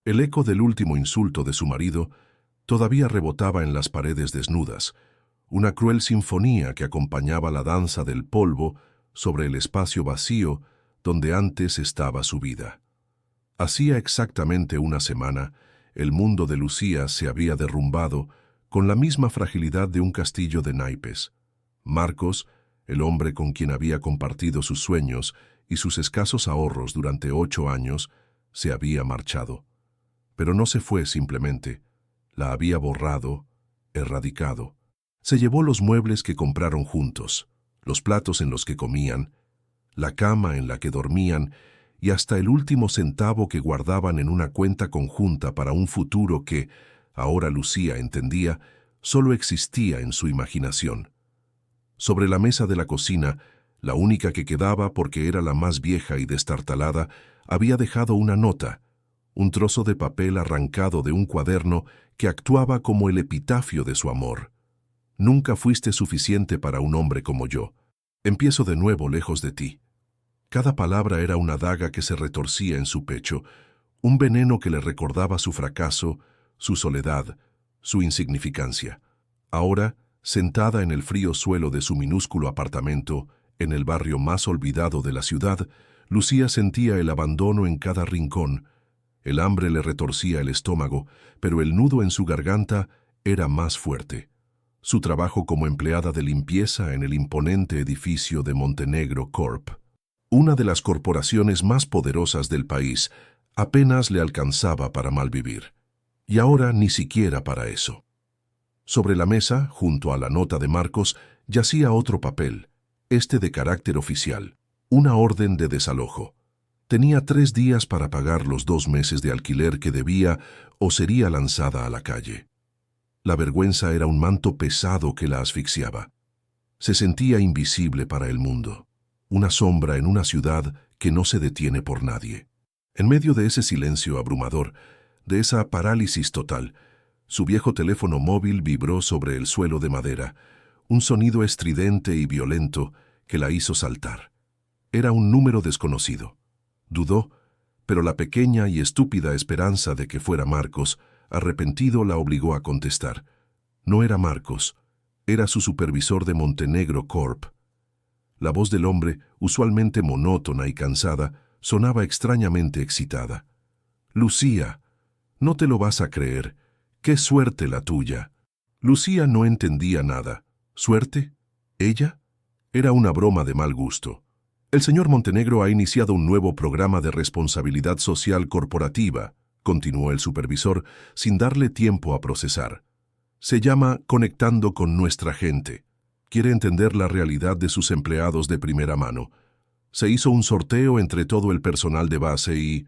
El eco del último insulto de su marido todavía rebotaba en las paredes desnudas, una cruel sinfonía que acompañaba la danza del polvo sobre el espacio vacío donde antes estaba su vida. Hacía exactamente una semana, el mundo de Lucía se había derrumbado con la misma fragilidad de un castillo de naipes. Marcos, el hombre con quien había compartido sus sueños y sus escasos ahorros durante 8 años, se había marchado. Pero no se fue simplemente, la había borrado, erradicado. Se llevó los muebles que compraron juntos, los platos en los que comían, la cama en la que dormían y hasta el último centavo que guardaban en una cuenta conjunta para un futuro que, ahora Lucía entendía, solo existía en su imaginación. Sobre la mesa de la cocina, la única que quedaba porque era la más vieja y destartalada, había dejado una nota, un trozo de papel arrancado de un cuaderno que actuaba como el epitafio de su amor. Nunca fuiste suficiente para un hombre como yo. Empiezo de nuevo lejos de ti. Cada palabra era una daga que se retorcía en su pecho, un veneno que le recordaba su fracaso, su soledad, su insignificancia. Ahora, sentada en el frío suelo de su minúsculo apartamento, en el barrio más olvidado de la ciudad, Lucía sentía el abandono en cada rincón. El hambre le retorcía el estómago, pero el nudo en su garganta era más fuerte. Su trabajo como empleada de limpieza en el imponente edificio de Montenegro Corp., una de las corporaciones más poderosas del país, apenas le alcanzaba para malvivir. Y ahora ni siquiera para eso. Sobre la mesa, junto a la nota de Marcos, yacía otro papel, este de carácter oficial, una orden de desalojo. Tenía 3 días para pagar los 2 meses de alquiler que debía o sería lanzada a la calle. La vergüenza era un manto pesado que la asfixiaba. Se sentía invisible para el mundo, una sombra en una ciudad que no se detiene por nadie. En medio de ese silencio abrumador, de esa parálisis total, su viejo teléfono móvil vibró sobre el suelo de madera, un sonido estridente y violento que la hizo saltar. Era un número desconocido. Dudó, pero la pequeña y estúpida esperanza de que fuera Marcos, arrepentido, la obligó a contestar. No era Marcos, era su supervisor de Montenegro Corp. La voz del hombre, usualmente monótona y cansada, sonaba extrañamente excitada. «Lucía, no te lo vas a creer. ¡Qué suerte la tuya!». Lucía no entendía nada. ¿Suerte? ¿Ella? Era una broma de mal gusto. «El señor Montenegro ha iniciado un nuevo programa de responsabilidad social corporativa», continuó el supervisor, sin darle tiempo a procesar. «Se llama Conectando con nuestra gente. Quiere entender la realidad de sus empleados de primera mano. Se hizo un sorteo entre todo el personal de base y...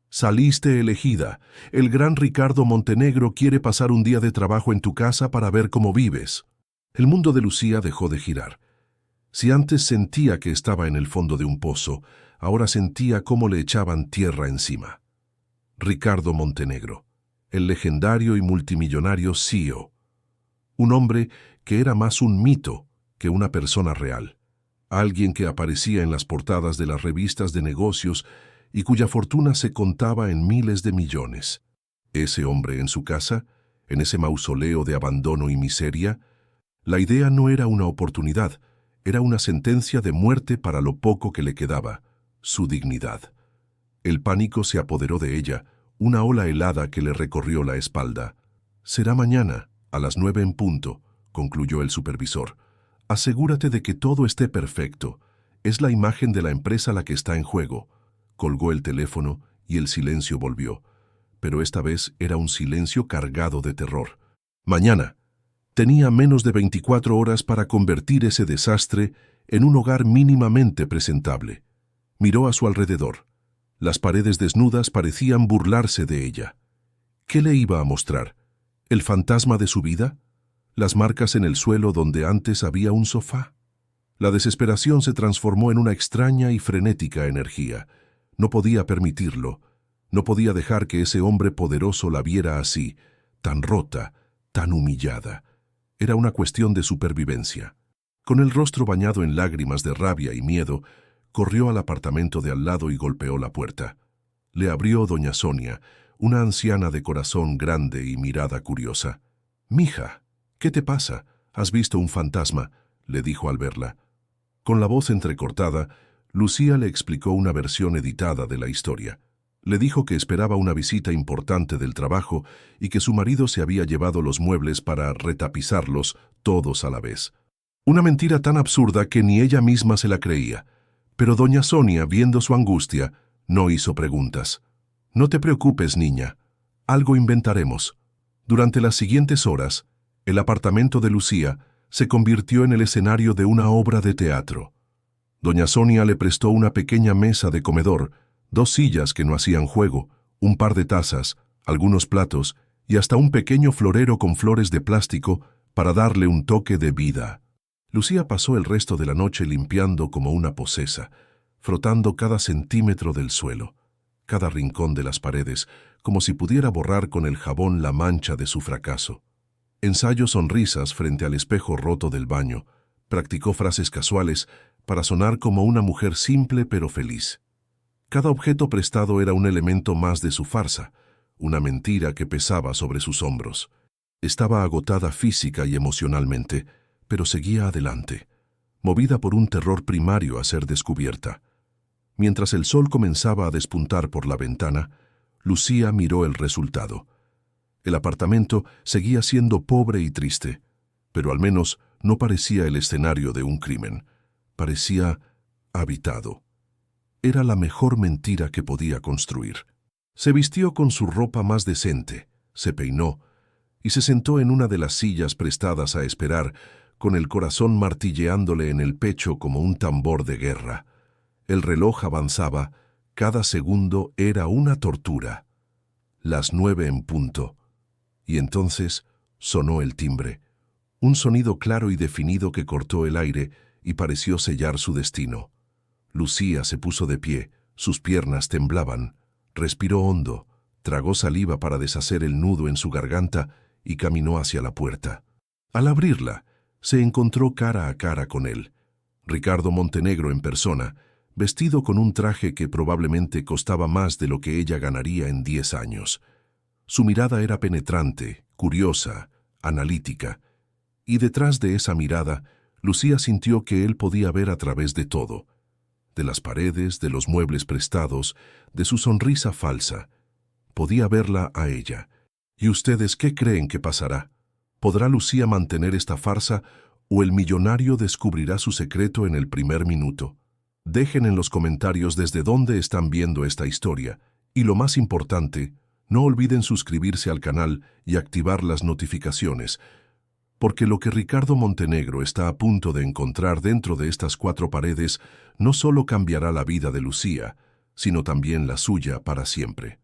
saliste elegida. El gran Ricardo Montenegro quiere pasar un día de trabajo en tu casa para ver cómo vives». El mundo de Lucía dejó de girar. Si antes sentía que estaba en el fondo de un pozo, ahora sentía cómo le echaban tierra encima. Ricardo Montenegro, el legendario y multimillonario CEO. Un hombre que era más un mito que una persona real. Alguien que aparecía en las portadas de las revistas de negocios y cuya fortuna se contaba en miles de millones. Ese hombre en su casa, en ese mausoleo de abandono y miseria, la idea no era una oportunidad, era una sentencia de muerte para lo poco que le quedaba, su dignidad. El pánico se apoderó de ella, una ola helada que le recorrió la espalda. «Será mañana, a las 9 en punto», concluyó el supervisor. «Asegúrate de que todo esté perfecto. Es la imagen de la empresa la que está en juego». Colgó el teléfono y el silencio volvió. Pero esta vez era un silencio cargado de terror. Mañana. Tenía menos de 24 horas para convertir ese desastre en un hogar mínimamente presentable. Miró a su alrededor. Las paredes desnudas parecían burlarse de ella. ¿Qué le iba a mostrar? ¿El fantasma de su vida? ¿Las marcas en el suelo donde antes había un sofá? La desesperación se transformó en una extraña y frenética energía. No podía permitirlo. No podía dejar que ese hombre poderoso la viera así, tan rota, tan humillada. Era una cuestión de supervivencia. Con el rostro bañado en lágrimas de rabia y miedo, corrió al apartamento de al lado y golpeó la puerta. Le abrió doña Sonia, una anciana de corazón grande y mirada curiosa. «Mija, ¿qué te pasa? ¿Has visto un fantasma?», le dijo al verla. Con la voz entrecortada, Lucía le explicó una versión editada de la historia. Le dijo que esperaba una visita importante del trabajo y que su marido se había llevado los muebles para retapizarlos todos a la vez. Una mentira tan absurda que ni ella misma se la creía. Pero doña Sonia, viendo su angustia, no hizo preguntas. «No te preocupes, niña. Algo inventaremos». Durante las siguientes horas, el apartamento de Lucía se convirtió en el escenario de una obra de teatro. Doña Sonia le prestó una pequeña mesa de comedor, 2 sillas que no hacían juego, un par de tazas, algunos platos y hasta un pequeño florero con flores de plástico para darle un toque de vida. Lucía pasó el resto de la noche limpiando como una posesa, frotando cada centímetro del suelo, cada rincón de las paredes, como si pudiera borrar con el jabón la mancha de su fracaso. Ensayó sonrisas frente al espejo roto del baño, practicó frases casuales para sonar como una mujer simple pero feliz. Cada objeto prestado era un elemento más de su farsa, una mentira que pesaba sobre sus hombros. Estaba agotada física y emocionalmente, pero seguía adelante, movida por un terror primario a ser descubierta. Mientras el sol comenzaba a despuntar por la ventana, Lucía miró el resultado. El apartamento seguía siendo pobre y triste, pero al menos no parecía el escenario de un crimen. Parecía habitado. Era la mejor mentira que podía construir. Se vistió con su ropa más decente, se peinó y se sentó en una de las sillas prestadas a esperar, con el corazón martilleándole en el pecho como un tambor de guerra. El reloj avanzaba, cada segundo era una tortura. Las 9 en punto. Y entonces sonó el timbre, un sonido claro y definido que cortó el aire y pareció sellar su destino. Lucía se puso de pie, sus piernas temblaban, respiró hondo, tragó saliva para deshacer el nudo en su garganta y caminó hacia la puerta. Al abrirla, se encontró cara a cara con él, Ricardo Montenegro en persona, vestido con un traje que probablemente costaba más de lo que ella ganaría en 10 años. Su mirada era penetrante, curiosa, analítica, y detrás de esa mirada, Lucía sintió que él podía ver a través de todo, de las paredes, de los muebles prestados, de su sonrisa falsa. Podía verla a ella. ¿Y ustedes qué creen que pasará? ¿Podrá Lucía mantener esta farsa o el millonario descubrirá su secreto en el primer minuto? Dejen en los comentarios desde dónde están viendo esta historia y, lo más importante, no olviden suscribirse al canal y activar las notificaciones, porque lo que Ricardo Montenegro está a punto de encontrar dentro de estas 4 paredes no solo cambiará la vida de Lucía, sino también la suya para siempre.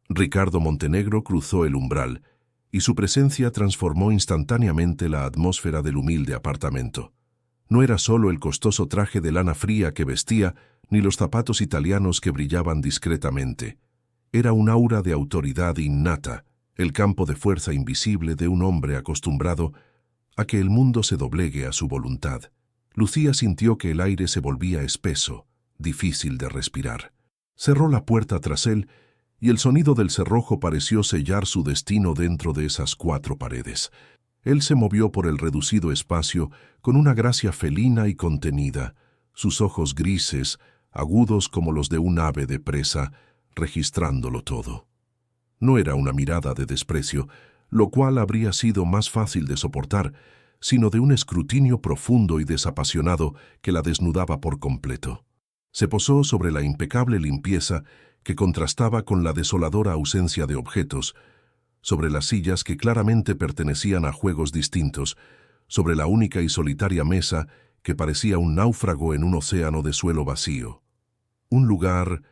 Ricardo Montenegro cruzó el umbral y su presencia transformó instantáneamente la atmósfera del humilde apartamento. No era solo el costoso traje de lana fría que vestía, ni los zapatos italianos que brillaban discretamente. Era un aura de autoridad innata, el campo de fuerza invisible de un hombre acostumbrado a que el mundo se doblegue a su voluntad. Lucía sintió que el aire se volvía espeso, difícil de respirar. Cerró la puerta tras él y el sonido del cerrojo pareció sellar su destino dentro de esas 4 paredes. Él se movió por el reducido espacio con una gracia felina y contenida, sus ojos grises, agudos como los de un ave de presa, registrándolo todo. No era una mirada de desprecio, lo cual habría sido más fácil de soportar, sino de un escrutinio profundo y desapasionado que la desnudaba por completo. Se posó sobre la impecable limpieza que contrastaba con la desoladora ausencia de objetos, sobre las sillas que claramente pertenecían a juegos distintos, sobre la única y solitaria mesa que parecía un náufrago en un océano de suelo vacío. Un lugar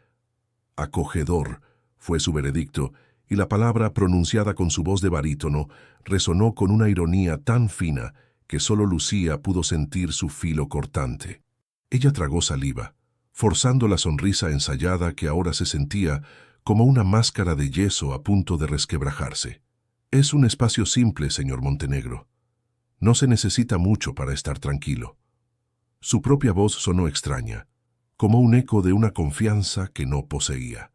acogedor, fue su veredicto, y la palabra pronunciada con su voz de barítono resonó con una ironía tan fina que solo Lucía pudo sentir su filo cortante. Ella tragó saliva, forzando la sonrisa ensayada que ahora se sentía como una máscara de yeso a punto de resquebrajarse. Es un espacio simple, señor Montenegro. No se necesita mucho para estar tranquilo. Su propia voz sonó extraña, como un eco de una confianza que no poseía.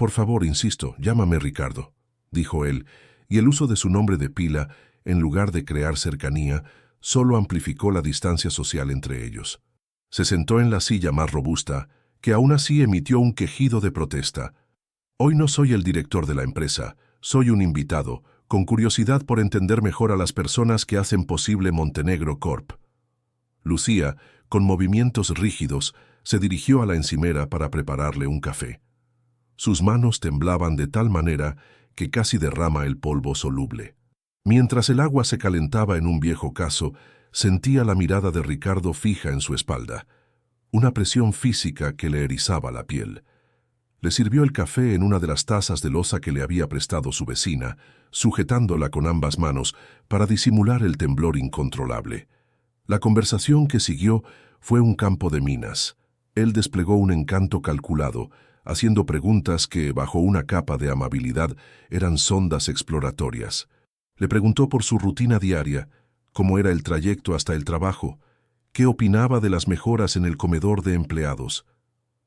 Por favor, insisto, llámame Ricardo, dijo él, y el uso de su nombre de pila, en lugar de crear cercanía, solo amplificó la distancia social entre ellos. Se sentó en la silla más robusta, que aún así emitió un quejido de protesta. Hoy no soy el director de la empresa, soy un invitado, con curiosidad por entender mejor a las personas que hacen posible Montenegro Corp. Lucía, con movimientos rígidos, se dirigió a la encimera para prepararle un café. Sus manos temblaban de tal manera que casi derrama el polvo soluble. Mientras el agua se calentaba en un viejo cazo, sentía la mirada de Ricardo fija en su espalda, una presión física que le erizaba la piel. Le sirvió el café en una de las tazas de loza que le había prestado su vecina, sujetándola con ambas manos para disimular el temblor incontrolable. La conversación que siguió fue un campo de minas. Él desplegó un encanto calculado, haciendo preguntas que, bajo una capa de amabilidad, eran sondas exploratorias. Le preguntó por su rutina diaria, cómo era el trayecto hasta el trabajo, qué opinaba de las mejoras en el comedor de empleados.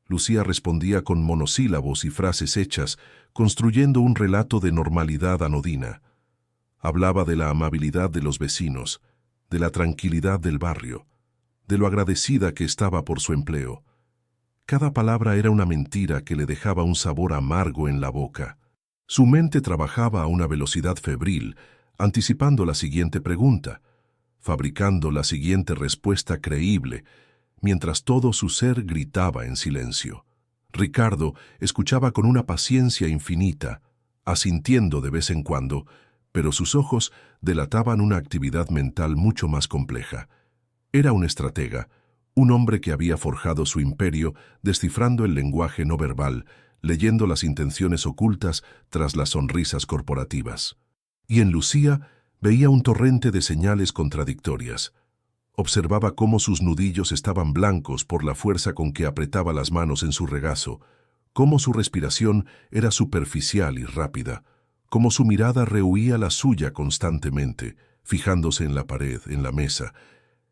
Lucía respondía con monosílabos y frases hechas, construyendo un relato de normalidad anodina. Hablaba de la amabilidad de los vecinos, de la tranquilidad del barrio, de lo agradecida que estaba por su empleo. Cada palabra era una mentira que le dejaba un sabor amargo en la boca. Su mente trabajaba a una velocidad febril, anticipando la siguiente pregunta, fabricando la siguiente respuesta creíble, mientras todo su ser gritaba en silencio. Ricardo escuchaba con una paciencia infinita, asintiendo de vez en cuando, pero sus ojos delataban una actividad mental mucho más compleja. Era un estratega, un hombre que había forjado su imperio descifrando el lenguaje no verbal, leyendo las intenciones ocultas tras las sonrisas corporativas. Y en Lucía veía un torrente de señales contradictorias. Observaba cómo sus nudillos estaban blancos por la fuerza con que apretaba las manos en su regazo, cómo su respiración era superficial y rápida, cómo su mirada rehuía la suya constantemente, fijándose en la pared, en la mesa,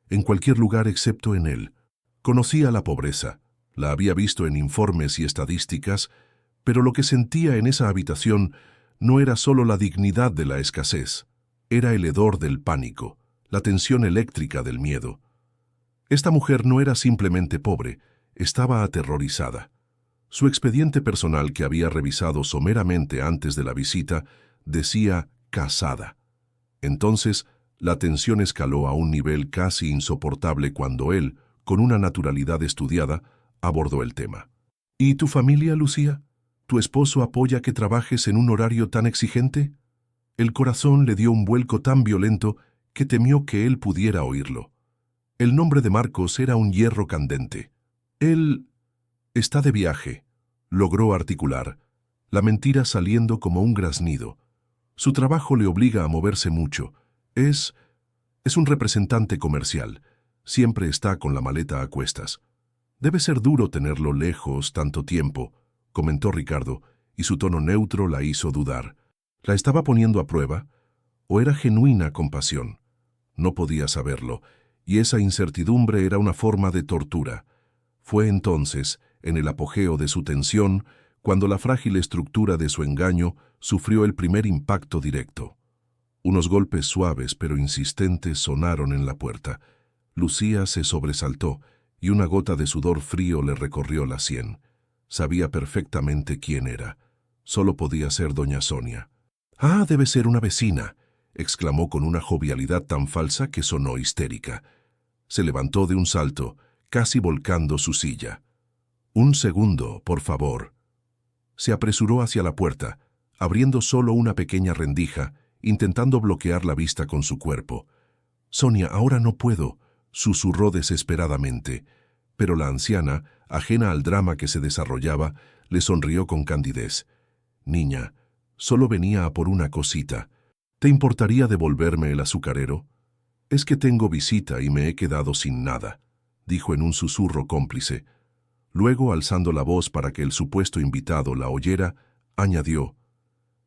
en cualquier lugar excepto en él. Conocía la pobreza, la había visto en informes y estadísticas, pero lo que sentía en esa habitación no era solo la dignidad de la escasez, era el hedor del pánico, la tensión eléctrica del miedo. Esta mujer no era simplemente pobre, estaba aterrorizada. Su expediente personal, que había revisado someramente antes de la visita, decía casada. Entonces, la tensión escaló a un nivel casi insoportable cuando él, con una naturalidad estudiada, abordó el tema. ¿Y tu familia, Lucía? ¿Tu esposo apoya que trabajes en un horario tan exigente? El corazón le dio un vuelco tan violento que temió que él pudiera oírlo. El nombre de Marcos era un hierro candente. Él está de viaje, logró articular, la mentira saliendo como un graznido. Su trabajo le obliga a moverse mucho. Es un representante comercial. Siempre está con la maleta a cuestas. Debe ser duro tenerlo lejos tanto tiempo, comentó Ricardo, y su tono neutro la hizo dudar. ¿La estaba poniendo a prueba? ¿O era genuina compasión? No podía saberlo, y esa incertidumbre era una forma de tortura. Fue entonces, en el apogeo de su tensión, cuando la frágil estructura de su engaño sufrió el primer impacto directo. Unos golpes suaves pero insistentes sonaron en la puerta. Lucía se sobresaltó, y una gota de sudor frío le recorrió la sien. Sabía perfectamente quién era. Solo podía ser doña Sonia. «Ah, debe ser una vecina», exclamó con una jovialidad tan falsa que sonó histérica. Se levantó de un salto, casi volcando su silla. «Un segundo, por favor». Se apresuró hacia la puerta, abriendo solo una pequeña rendija, intentando bloquear la vista con su cuerpo. «Sonia, ahora no puedo», susurró desesperadamente, pero la anciana, ajena al drama que se desarrollaba, le sonrió con candidez. «Niña, solo venía a por una cosita. ¿Te importaría devolverme el azucarero? Es que tengo visita y me he quedado sin nada», dijo en un susurro cómplice. Luego, alzando la voz para que el supuesto invitado la oyera, añadió: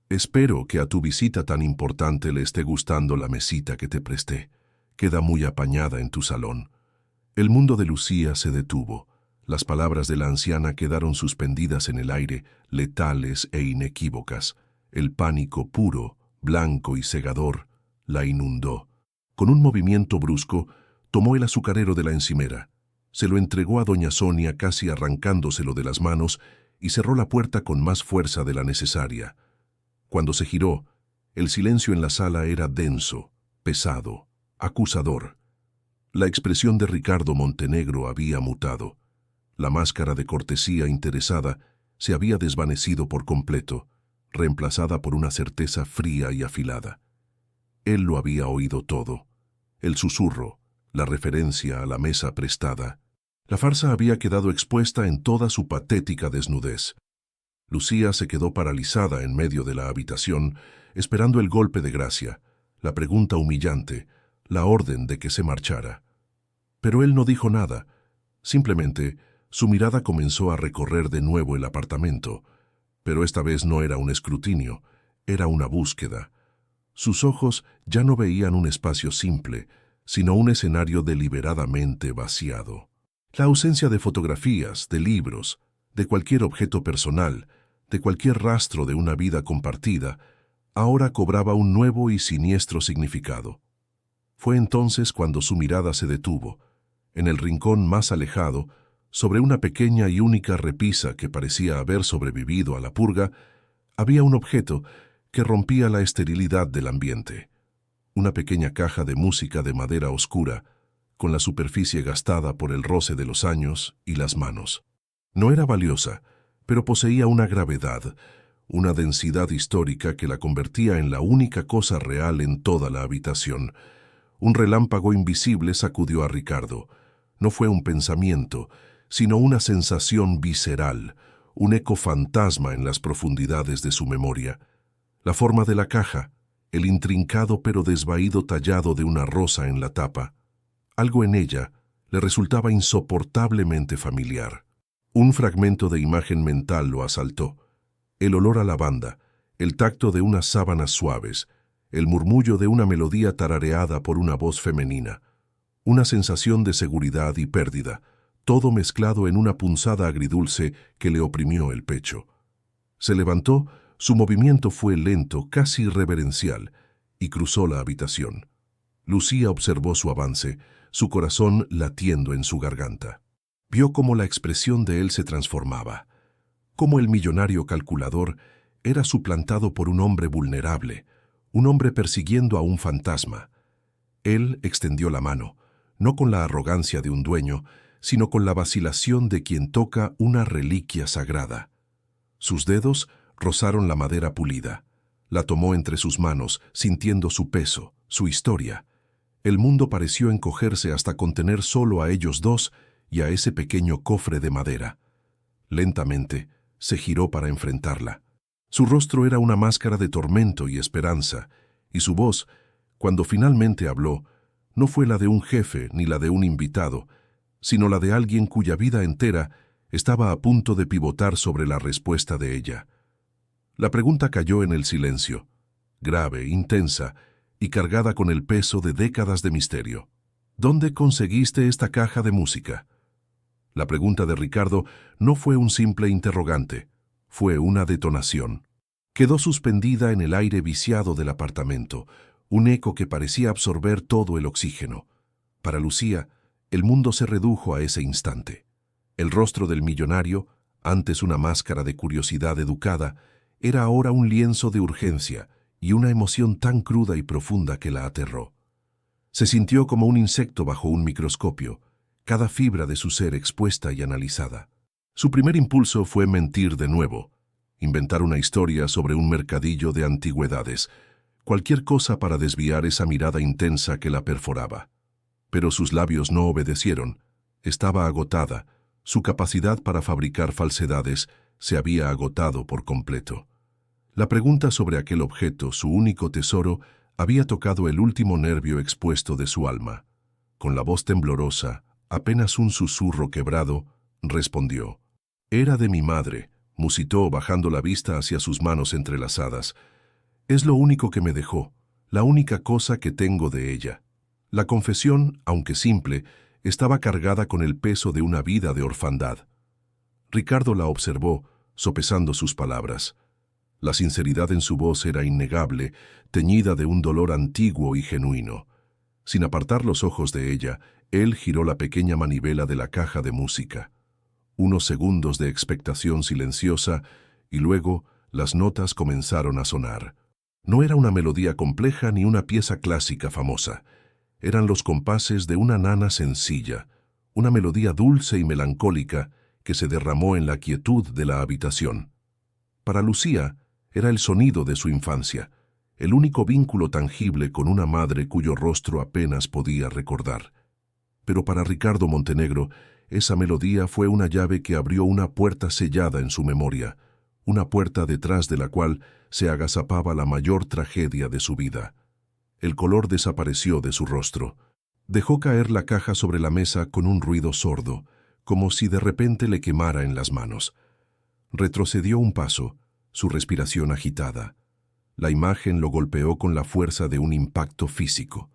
«Espero que a tu visita tan importante le esté gustando la mesita que te presté. Queda muy apañada en tu salón». El mundo de Lucía se detuvo. Las palabras de la anciana quedaron suspendidas en el aire, letales e inequívocas. El pánico puro, blanco y cegador, la inundó. Con un movimiento brusco, tomó el azucarero de la encimera, se lo entregó a doña Sonia casi arrancándoselo de las manos y cerró la puerta con más fuerza de la necesaria. Cuando se giró, el silencio en la sala era denso, pesado, acusador. La expresión de Ricardo Montenegro había mutado. La máscara de cortesía interesada se había desvanecido por completo, reemplazada por una certeza fría y afilada. Él lo había oído todo. El susurro, la referencia a la mesa prestada. La farsa había quedado expuesta en toda su patética desnudez. Lucía se quedó paralizada en medio de la habitación, esperando el golpe de gracia, la pregunta humillante, la orden de que se marchara. Pero él no dijo nada. Simplemente, su mirada comenzó a recorrer de nuevo el apartamento, pero esta vez no era un escrutinio, era una búsqueda. Sus ojos ya no veían un espacio simple, sino un escenario deliberadamente vaciado. La ausencia de fotografías, de libros, de cualquier objeto personal, de cualquier rastro de una vida compartida, ahora cobraba un nuevo y siniestro significado. Fue entonces cuando su mirada se detuvo, en el rincón más alejado, sobre una pequeña y única repisa que parecía haber sobrevivido a la purga, había un objeto que rompía la esterilidad del ambiente. Una pequeña caja de música de madera oscura, con la superficie gastada por el roce de los años y las manos. No era valiosa, pero poseía una gravedad, una densidad histórica que la convertía en la única cosa real en toda la habitación. Un relámpago invisible sacudió a Ricardo. No fue un pensamiento, sino una sensación visceral, un eco fantasma en las profundidades de su memoria. La forma de la caja, el intrincado pero desvaído tallado de una rosa en la tapa. Algo en ella le resultaba insoportablemente familiar. Un fragmento de imagen mental lo asaltó. El olor a lavanda, el tacto de unas sábanas suaves, el murmullo de una melodía tarareada por una voz femenina. Una sensación de seguridad y pérdida, todo mezclado en una punzada agridulce que le oprimió el pecho. Se levantó, su movimiento fue lento, casi reverencial, y cruzó la habitación. Lucía observó su avance, su corazón latiendo en su garganta. Vio cómo la expresión de él se transformaba, cómo el millonario calculador era suplantado por un hombre vulnerable, un hombre persiguiendo a un fantasma. Él extendió la mano, no con la arrogancia de un dueño, sino con la vacilación de quien toca una reliquia sagrada. Sus dedos rozaron la madera pulida. La tomó entre sus manos, sintiendo su peso, su historia. El mundo pareció encogerse hasta contener solo a ellos dos y a ese pequeño cofre de madera. Lentamente, se giró para enfrentarla. Su rostro era una máscara de tormento y esperanza, y su voz, cuando finalmente habló, no fue la de un jefe ni la de un invitado, sino la de alguien cuya vida entera estaba a punto de pivotar sobre la respuesta de ella. La pregunta cayó en el silencio, grave, intensa y cargada con el peso de décadas de misterio. ¿Dónde conseguiste esta caja de música? La pregunta de Ricardo no fue un simple interrogante, fue una detonación. Quedó suspendida en el aire viciado del apartamento, un eco que parecía absorber todo el oxígeno. Para Lucía, el mundo se redujo a ese instante. El rostro del millonario, antes una máscara de curiosidad educada, era ahora un lienzo de urgencia y una emoción tan cruda y profunda que la aterró. Se sintió como un insecto bajo un microscopio, cada fibra de su ser expuesta y analizada. Su primer impulso fue mentir de nuevo, inventar una historia sobre un mercadillo de antigüedades, cualquier cosa para desviar esa mirada intensa que la perforaba. Pero sus labios no obedecieron. Estaba agotada. Su capacidad para fabricar falsedades se había agotado por completo. La pregunta sobre aquel objeto, su único tesoro, había tocado el último nervio expuesto de su alma. Con la voz temblorosa, apenas un susurro quebrado, respondió. «Era de mi madre», musitó bajando la vista hacia sus manos entrelazadas. «Es lo único que me dejó, la única cosa que tengo de ella». La confesión, aunque simple, estaba cargada con el peso de una vida de orfandad. Ricardo la observó, sopesando sus palabras. La sinceridad en su voz era innegable, teñida de un dolor antiguo y genuino. Sin apartar los ojos de ella, él giró la pequeña manivela de la caja de música. Unos segundos de expectación silenciosa y luego las notas comenzaron a sonar. No era una melodía compleja ni una pieza clásica famosa. Eran los compases de una nana sencilla, una melodía dulce y melancólica que se derramó en la quietud de la habitación. Para Lucía, era el sonido de su infancia, el único vínculo tangible con una madre cuyo rostro apenas podía recordar. Pero para Ricardo Montenegro, esa melodía fue una llave que abrió una puerta sellada en su memoria, una puerta detrás de la cual se agazapaba la mayor tragedia de su vida. El color desapareció de su rostro. Dejó caer la caja sobre la mesa con un ruido sordo, como si de repente le quemara en las manos. Retrocedió un paso, su respiración agitada. La imagen lo golpeó con la fuerza de un impacto físico.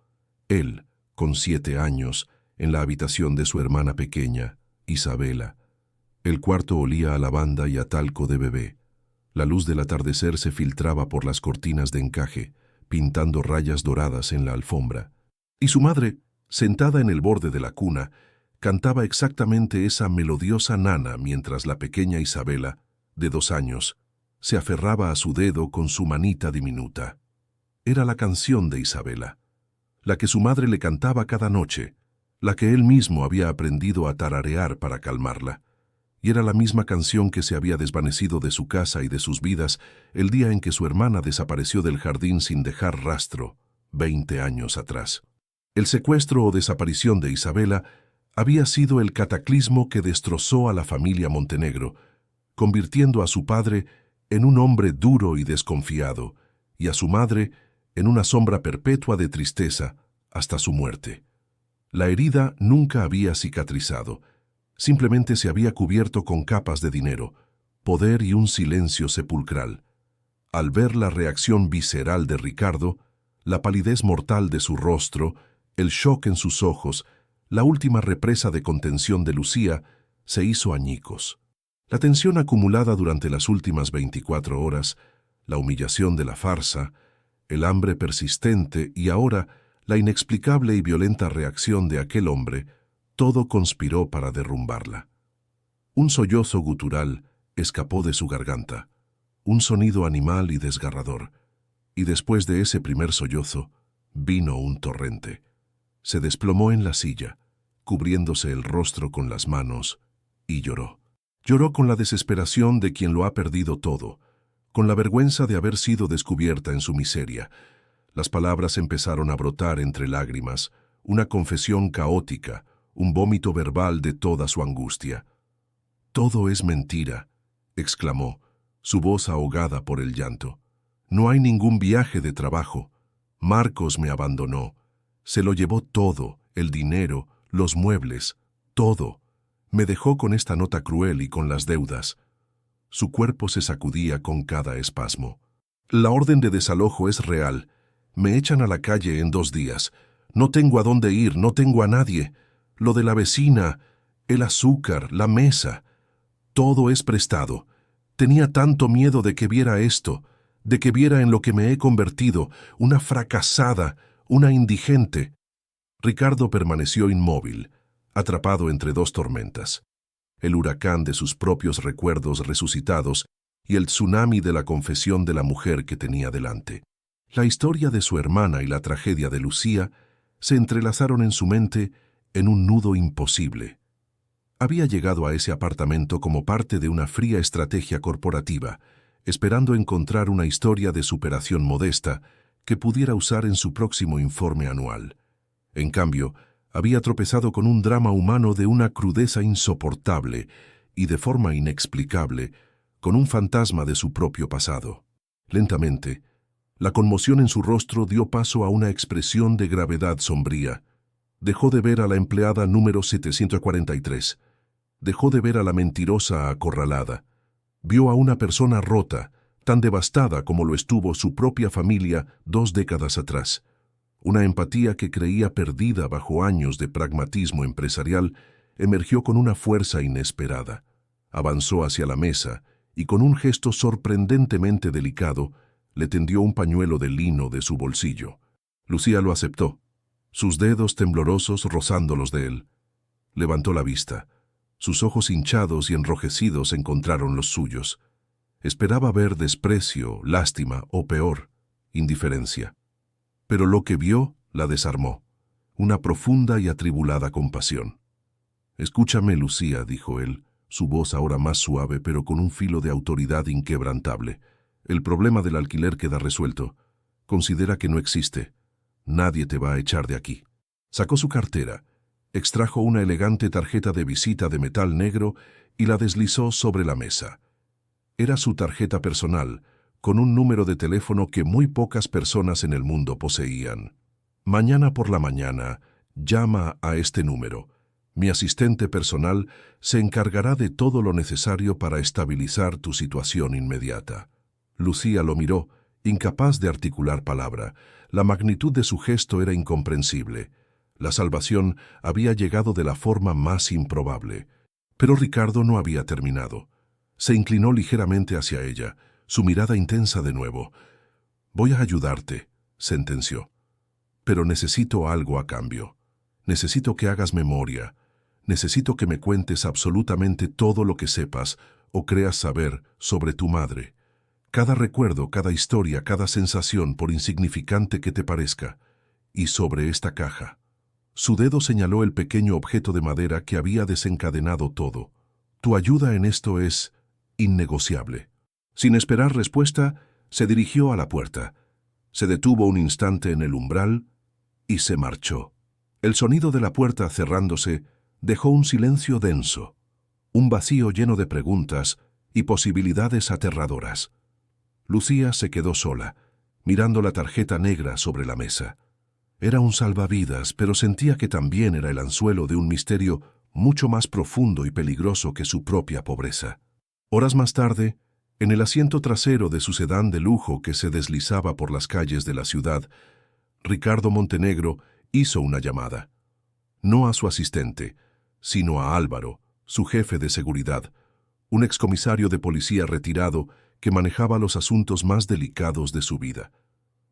Él, con 7 años, en la habitación de su hermana pequeña, Isabela. El cuarto olía a lavanda y a talco de bebé. La luz del atardecer se filtraba por las cortinas de encaje, pintando rayas doradas en la alfombra. Y su madre, sentada en el borde de la cuna, cantaba exactamente esa melodiosa nana mientras la pequeña Isabela, de 2 años, se aferraba a su dedo con su manita diminuta. Era la canción de Isabela, la que su madre le cantaba cada noche, la que él mismo había aprendido a tararear para calmarla. Y era la misma canción que se había desvanecido de su casa y de sus vidas el día en que su hermana desapareció del jardín sin dejar rastro, 20 años atrás. El secuestro o desaparición de Isabela había sido el cataclismo que destrozó a la familia Montenegro, convirtiendo a su padre en un hombre duro y desconfiado, y a su madre en una sombra perpetua de tristeza hasta su muerte. La herida nunca había cicatrizado, simplemente se había cubierto con capas de dinero, poder y un silencio sepulcral. Al ver la reacción visceral de Ricardo, la palidez mortal de su rostro, el shock en sus ojos, la última represa de contención de Lucía, se hizo añicos. La tensión acumulada durante las últimas 24 horas, la humillación de la farsa, el hambre persistente y ahora la inexplicable y violenta reacción de aquel hombre, todo conspiró para derrumbarla. Un sollozo gutural escapó de su garganta, un sonido animal y desgarrador, y después de ese primer sollozo, vino un torrente. Se desplomó en la silla, cubriéndose el rostro con las manos, y lloró. Lloró con la desesperación de quien lo ha perdido todo, con la vergüenza de haber sido descubierta en su miseria. Las palabras empezaron a brotar entre lágrimas, una confesión caótica, un vómito verbal de toda su angustia. «Todo es mentira», exclamó, su voz ahogada por el llanto. «No hay ningún viaje de trabajo. Marcos me abandonó. Se lo llevó todo, el dinero, los muebles, todo. Me dejó con esta nota cruel y con las deudas». Su cuerpo se sacudía con cada espasmo. «La orden de desalojo es real. Me echan a la calle en 2 días. No tengo a dónde ir, no tengo a nadie. Lo de la vecina, el azúcar, la mesa, todo es prestado. Tenía tanto miedo de que viera esto, de que viera en lo que me he convertido, una fracasada, una indigente». Ricardo permaneció inmóvil, atrapado entre 2 tormentas. El huracán de sus propios recuerdos resucitados y el tsunami de la confesión de la mujer que tenía delante. La historia de su hermana y la tragedia de Lucía se entrelazaron en su mente en un nudo imposible. Había llegado a ese apartamento como parte de una fría estrategia corporativa, esperando encontrar una historia de superación modesta que pudiera usar en su próximo informe anual. En cambio, había tropezado con un drama humano de una crudeza insoportable y de forma inexplicable, con un fantasma de su propio pasado. Lentamente, la conmoción en su rostro dio paso a una expresión de gravedad sombría. Dejó de ver a la empleada número 743. Dejó de ver a la mentirosa acorralada. Vio a una persona rota, tan devastada como lo estuvo su propia familia 2 décadas atrás. Una empatía que creía perdida bajo años de pragmatismo empresarial emergió con una fuerza inesperada. Avanzó hacia la mesa y con un gesto sorprendentemente delicado le tendió un pañuelo de lino de su bolsillo. Lucía lo aceptó, sus dedos temblorosos rozando los de él. Levantó la vista. Sus ojos hinchados y enrojecidos encontraron los suyos. Esperaba ver desprecio, lástima o peor, indiferencia. Pero lo que vio la desarmó, una profunda y atribulada compasión. «Escúchame, Lucía», dijo él, su voz ahora más suave pero con un filo de autoridad inquebrantable. «El problema del alquiler queda resuelto. Considera que no existe. Nadie te va a echar de aquí». Sacó su cartera, extrajo una elegante tarjeta de visita de metal negro y la deslizó sobre la mesa. Era su tarjeta personal, con un número de teléfono que muy pocas personas en el mundo poseían. «Mañana por la mañana, llama a este número. Mi asistente personal se encargará de todo lo necesario para estabilizar tu situación inmediata». Lucía lo miró, incapaz de articular palabra. La magnitud de su gesto era incomprensible. La salvación había llegado de la forma más improbable. Pero Ricardo no había terminado. Se inclinó ligeramente hacia ella, su mirada intensa de nuevo. «Voy a ayudarte», sentenció. «Pero necesito algo a cambio. Necesito que hagas memoria. Necesito que me cuentes absolutamente todo lo que sepas o creas saber sobre tu madre. Cada recuerdo, cada historia, cada sensación, por insignificante que te parezca. Y sobre esta caja». Su dedo señaló el pequeño objeto de madera que había desencadenado todo. «Tu ayuda en esto es innegociable». Sin esperar respuesta, se dirigió a la puerta. Se detuvo un instante en el umbral y se marchó. El sonido de la puerta cerrándose dejó un silencio denso, un vacío lleno de preguntas y posibilidades aterradoras. Lucía se quedó sola, mirando la tarjeta negra sobre la mesa. Era un salvavidas, pero sentía que también era el anzuelo de un misterio mucho más profundo y peligroso que su propia pobreza. Horas más tarde, en el asiento trasero de su sedán de lujo que se deslizaba por las calles de la ciudad, Ricardo Montenegro hizo una llamada. No a su asistente, sino a Álvaro, su jefe de seguridad, un excomisario de policía retirado que manejaba los asuntos más delicados de su vida.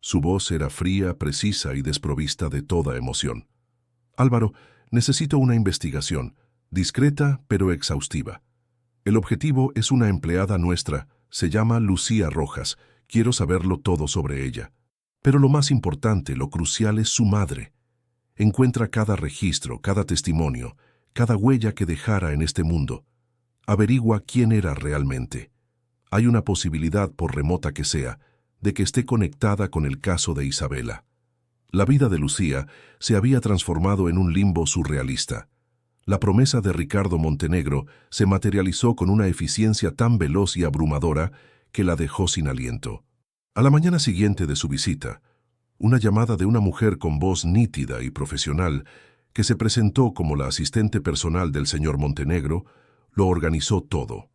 Su voz era fría, precisa y desprovista de toda emoción. «Álvaro, necesito una investigación, discreta pero exhaustiva. El objetivo es una empleada nuestra. Se llama Lucía Rojas. Quiero saberlo todo sobre ella. Pero lo más importante, lo crucial, es su madre. Encuentra cada registro, cada testimonio, cada huella que dejara en este mundo. Averigua quién era realmente. Hay una posibilidad, por remota que sea, de que esté conectada con el caso de Isabela». La vida de Lucía se había transformado en un limbo surrealista. La promesa de Ricardo Montenegro se materializó con una eficiencia tan veloz y abrumadora que la dejó sin aliento. A la mañana siguiente de su visita, una llamada de una mujer con voz nítida y profesional, que se presentó como la asistente personal del señor Montenegro, lo organizó todo.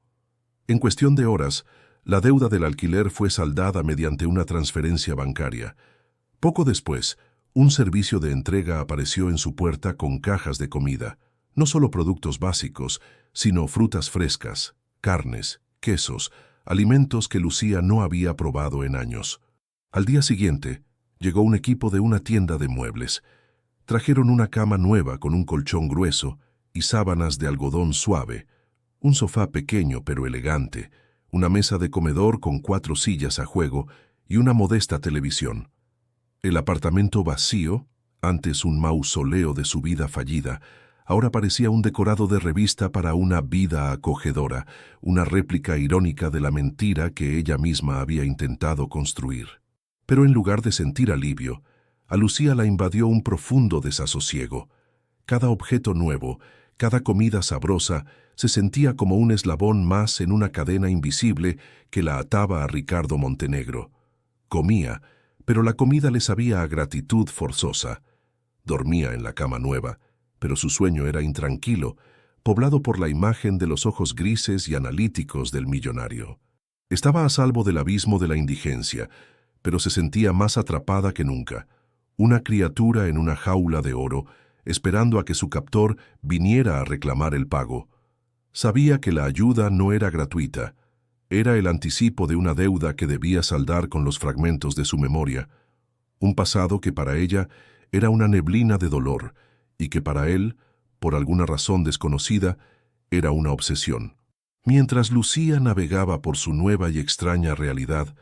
En cuestión de horas, la deuda del alquiler fue saldada mediante una transferencia bancaria. Poco después, un servicio de entrega apareció en su puerta con cajas de comida. No solo productos básicos, sino frutas frescas, carnes, quesos, alimentos que Lucía no había probado en años. Al día siguiente, llegó un equipo de una tienda de muebles. Trajeron una cama nueva con un colchón grueso y sábanas de algodón suave, un sofá pequeño pero elegante, una mesa de comedor con 4 sillas a juego y una modesta televisión. El apartamento vacío, antes un mausoleo de su vida fallida, ahora parecía un decorado de revista para una vida acogedora, una réplica irónica de la mentira que ella misma había intentado construir. Pero en lugar de sentir alivio, a Lucía la invadió un profundo desasosiego. Cada objeto nuevo, cada comida sabrosa, se sentía como un eslabón más en una cadena invisible que la ataba a Ricardo Montenegro. Comía, pero la comida le sabía a gratitud forzosa. Dormía en la cama nueva, pero su sueño era intranquilo, poblado por la imagen de los ojos grises y analíticos del millonario. Estaba a salvo del abismo de la indigencia, pero se sentía más atrapada que nunca. una criatura en una jaula de oro, esperando a que su captor viniera a reclamar el pago. Sabía que la ayuda no era gratuita, era el anticipo de una deuda que debía saldar con los fragmentos de su memoria, un pasado que para ella era una neblina de dolor y que para él, por alguna razón desconocida, era una obsesión. Mientras Lucía navegaba por su nueva y extraña realidad,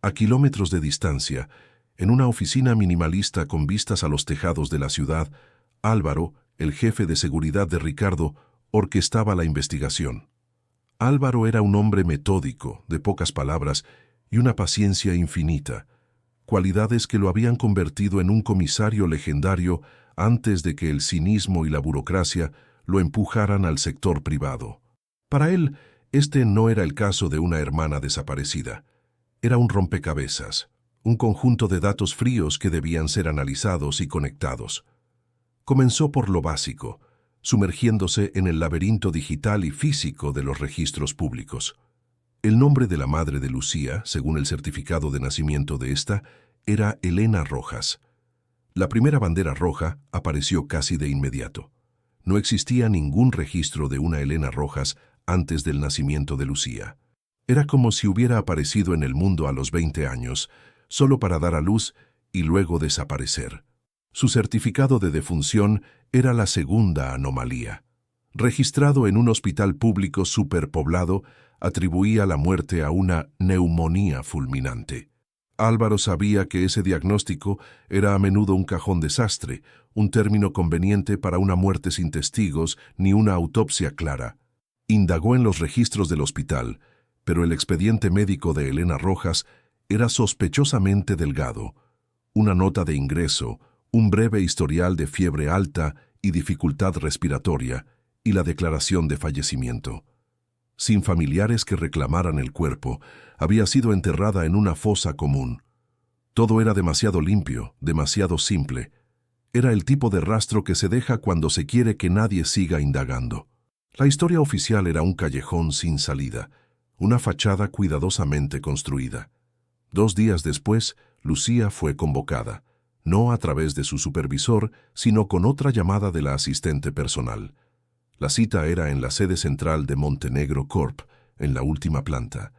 a kilómetros de distancia, en una oficina minimalista con vistas a los tejados de la ciudad, Álvaro, el jefe de seguridad de Ricardo, orquestaba la investigación. Álvaro era un hombre metódico, de pocas palabras y una paciencia infinita, cualidades que lo habían convertido en un comisario legendario antes de que el cinismo y la burocracia lo empujaran al sector privado. Para él, este no era el caso de una hermana desaparecida. Era un rompecabezas, un conjunto de datos fríos que debían ser analizados y conectados. Comenzó por lo básico, sumergiéndose en el laberinto digital y físico de los registros públicos. El nombre de la madre de Lucía, según el certificado de nacimiento de esta, era Elena Rojas. La primera bandera roja apareció casi de inmediato. No existía ningún registro de una Elena Rojas antes del nacimiento de Lucía. Era como si hubiera aparecido en el mundo a los 20 años, solo para dar a luz y luego desaparecer. Su certificado de defunción era la segunda anomalía. Registrado en un hospital público superpoblado, atribuía la muerte a una neumonía fulminante. Álvaro sabía que ese diagnóstico era a menudo un cajón desastre, un término conveniente para una muerte sin testigos ni una autopsia clara. Indagó en los registros del hospital, pero el expediente médico de Elena Rojas era sospechosamente delgado. Una nota de ingreso, un breve historial de fiebre alta y dificultad respiratoria, y la declaración de fallecimiento. Sin familiares que reclamaran el cuerpo, había sido enterrada en una fosa común. Todo era demasiado limpio, demasiado simple. Era el tipo de rastro que se deja cuando se quiere que nadie siga indagando. La historia oficial era un callejón sin salida, una fachada cuidadosamente construida. 2 días después, Lucía fue convocada, no a través de su supervisor, sino con otra llamada de la asistente personal. La cita era en la sede central de Montenegro Corp, en la última planta,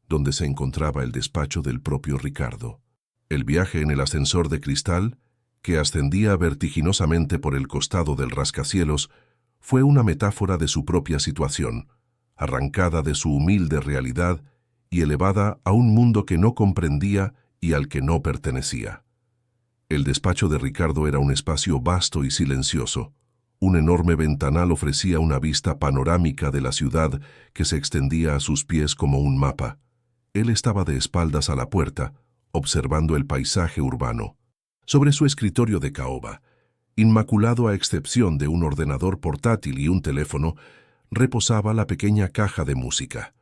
donde se encontraba el despacho del propio Ricardo. El viaje en el ascensor de cristal, que ascendía vertiginosamente por el costado del rascacielos, fue una metáfora de su propia situación, arrancada de su humilde realidad y elevada a un mundo que no comprendía y al que no pertenecía. El despacho de Ricardo era un espacio vasto y silencioso. Un enorme ventanal ofrecía una vista panorámica de la ciudad que se extendía a sus pies como un mapa. Él estaba de espaldas a la puerta, observando el paisaje urbano. Sobre su escritorio de caoba, inmaculado a excepción de un ordenador portátil y un teléfono, reposaba la pequeña caja de música.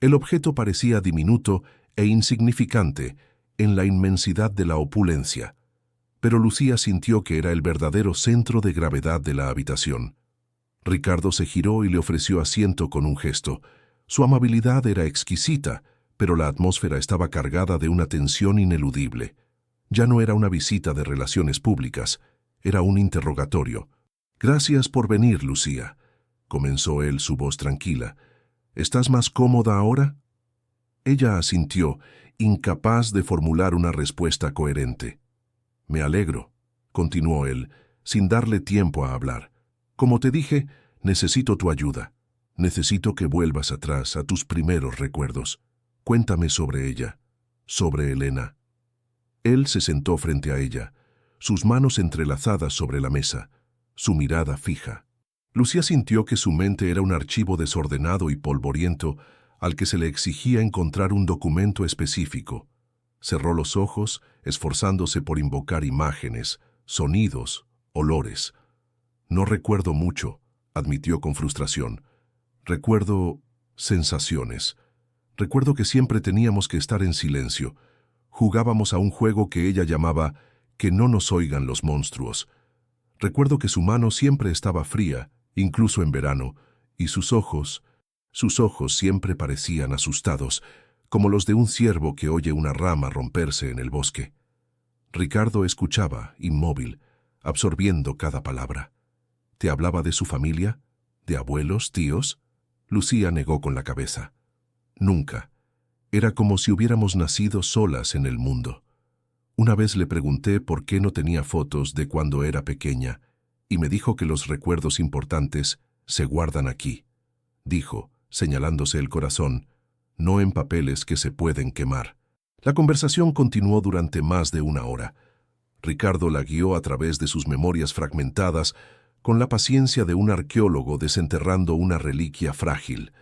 El objeto parecía diminuto e insignificante en la inmensidad de la opulencia, pero Lucía sintió que era el verdadero centro de gravedad de la habitación. Ricardo se giró y le ofreció asiento con un gesto. Su amabilidad era exquisita, pero la atmósfera estaba cargada de una tensión ineludible. Ya no era una visita de relaciones públicas, era un interrogatorio. «Gracias por venir, Lucía», comenzó él, su voz tranquila. «¿Estás más cómoda ahora?» Ella asintió, incapaz de formular una respuesta coherente. «Me alegro», continuó él, sin darle tiempo a hablar. «Como te dije, necesito tu ayuda. Necesito que vuelvas atrás a tus primeros recuerdos. Cuéntame sobre ella, sobre Elena». Él se sentó frente a ella, sus manos entrelazadas sobre la mesa, su mirada fija. Lucía sintió que su mente era un archivo desordenado y polvoriento al que se le exigía encontrar un documento específico. Cerró los ojos, esforzándose por invocar imágenes, sonidos, olores. «No recuerdo mucho», admitió con frustración. «Recuerdo sensaciones. Recuerdo que siempre teníamos que estar en silencio. Jugábamos a un juego que ella llamaba «Que no nos oigan los monstruos». Recuerdo que su mano siempre estaba fría, incluso en verano, y sus ojos siempre parecían asustados, como los de un ciervo que oye una rama romperse en el bosque. Ricardo escuchaba, inmóvil, absorbiendo cada palabra. ¿Te hablaba de su familia? ¿De abuelos, tíos? Lucía negó con la cabeza. Nunca. Era como si hubiéramos nacido solas en el mundo. Una vez le pregunté por qué no tenía fotos de cuando era pequeña, y me dijo que los recuerdos importantes se guardan aquí. Dijo, señalándose el corazón, no en papeles que se pueden quemar. La conversación continuó durante más de una hora. Ricardo la guió a través de sus memorias fragmentadas, con la paciencia de un arqueólogo desenterrando una reliquia frágil.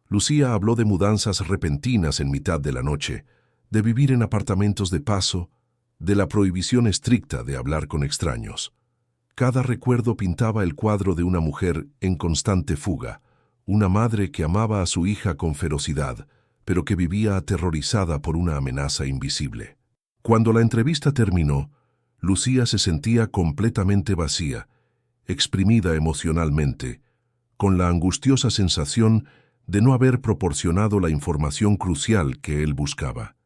Lucía habló de mudanzas repentinas en mitad de la noche, de vivir en apartamentos de paso, de la prohibición estricta de hablar con extraños. Cada recuerdo pintaba el cuadro de una mujer en constante fuga, una madre que amaba a su hija con ferocidad, pero que vivía aterrorizada por una amenaza invisible. Cuando la entrevista terminó, Lucía se sentía completamente vacía, exprimida emocionalmente, con la angustiosa sensación de no haber proporcionado la información crucial que él buscaba.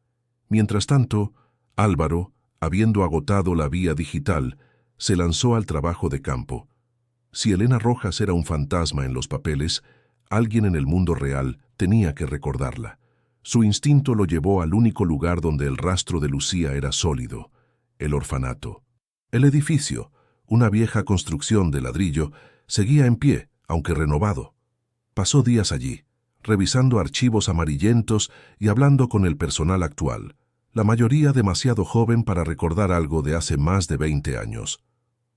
Mientras tanto, Álvaro, habiendo agotado la vía digital, se lanzó al trabajo de campo. Si Elena Rojas era un fantasma en los papeles, alguien en el mundo real tenía que recordarla. Su instinto lo llevó al único lugar donde el rastro de Lucía era sólido, el orfanato. El edificio, una vieja construcción de ladrillo, seguía en pie, aunque renovado. Pasó días allí, revisando archivos amarillentos y hablando con el personal actual, la mayoría demasiado joven para recordar algo de hace más de 20 años.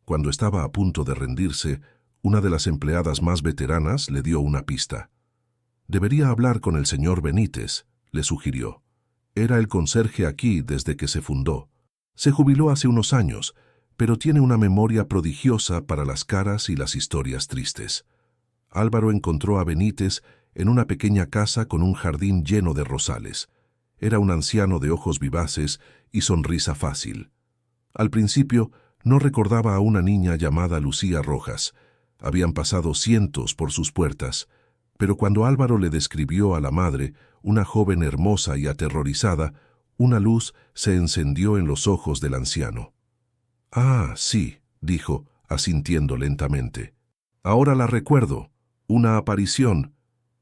Cuando estaba a punto de rendirse, una de las empleadas más veteranas le dio una pista. Debería hablar con el señor Benítez, le sugirió. Era el conserje aquí desde que se fundó. Se jubiló hace unos años, pero tiene una memoria prodigiosa para las caras y las historias tristes. Álvaro encontró a Benítez en una pequeña casa con un jardín lleno de rosales. Era un anciano de ojos vivaces y sonrisa fácil. Al principio, no recordaba a una niña llamada Lucía Rojas. Habían pasado cientos por sus puertas, pero cuando Álvaro le describió a la madre, una joven hermosa y aterrorizada, una luz se encendió en los ojos del anciano. «Ah, sí», dijo, asintiendo lentamente. «Ahora la recuerdo. Una aparición.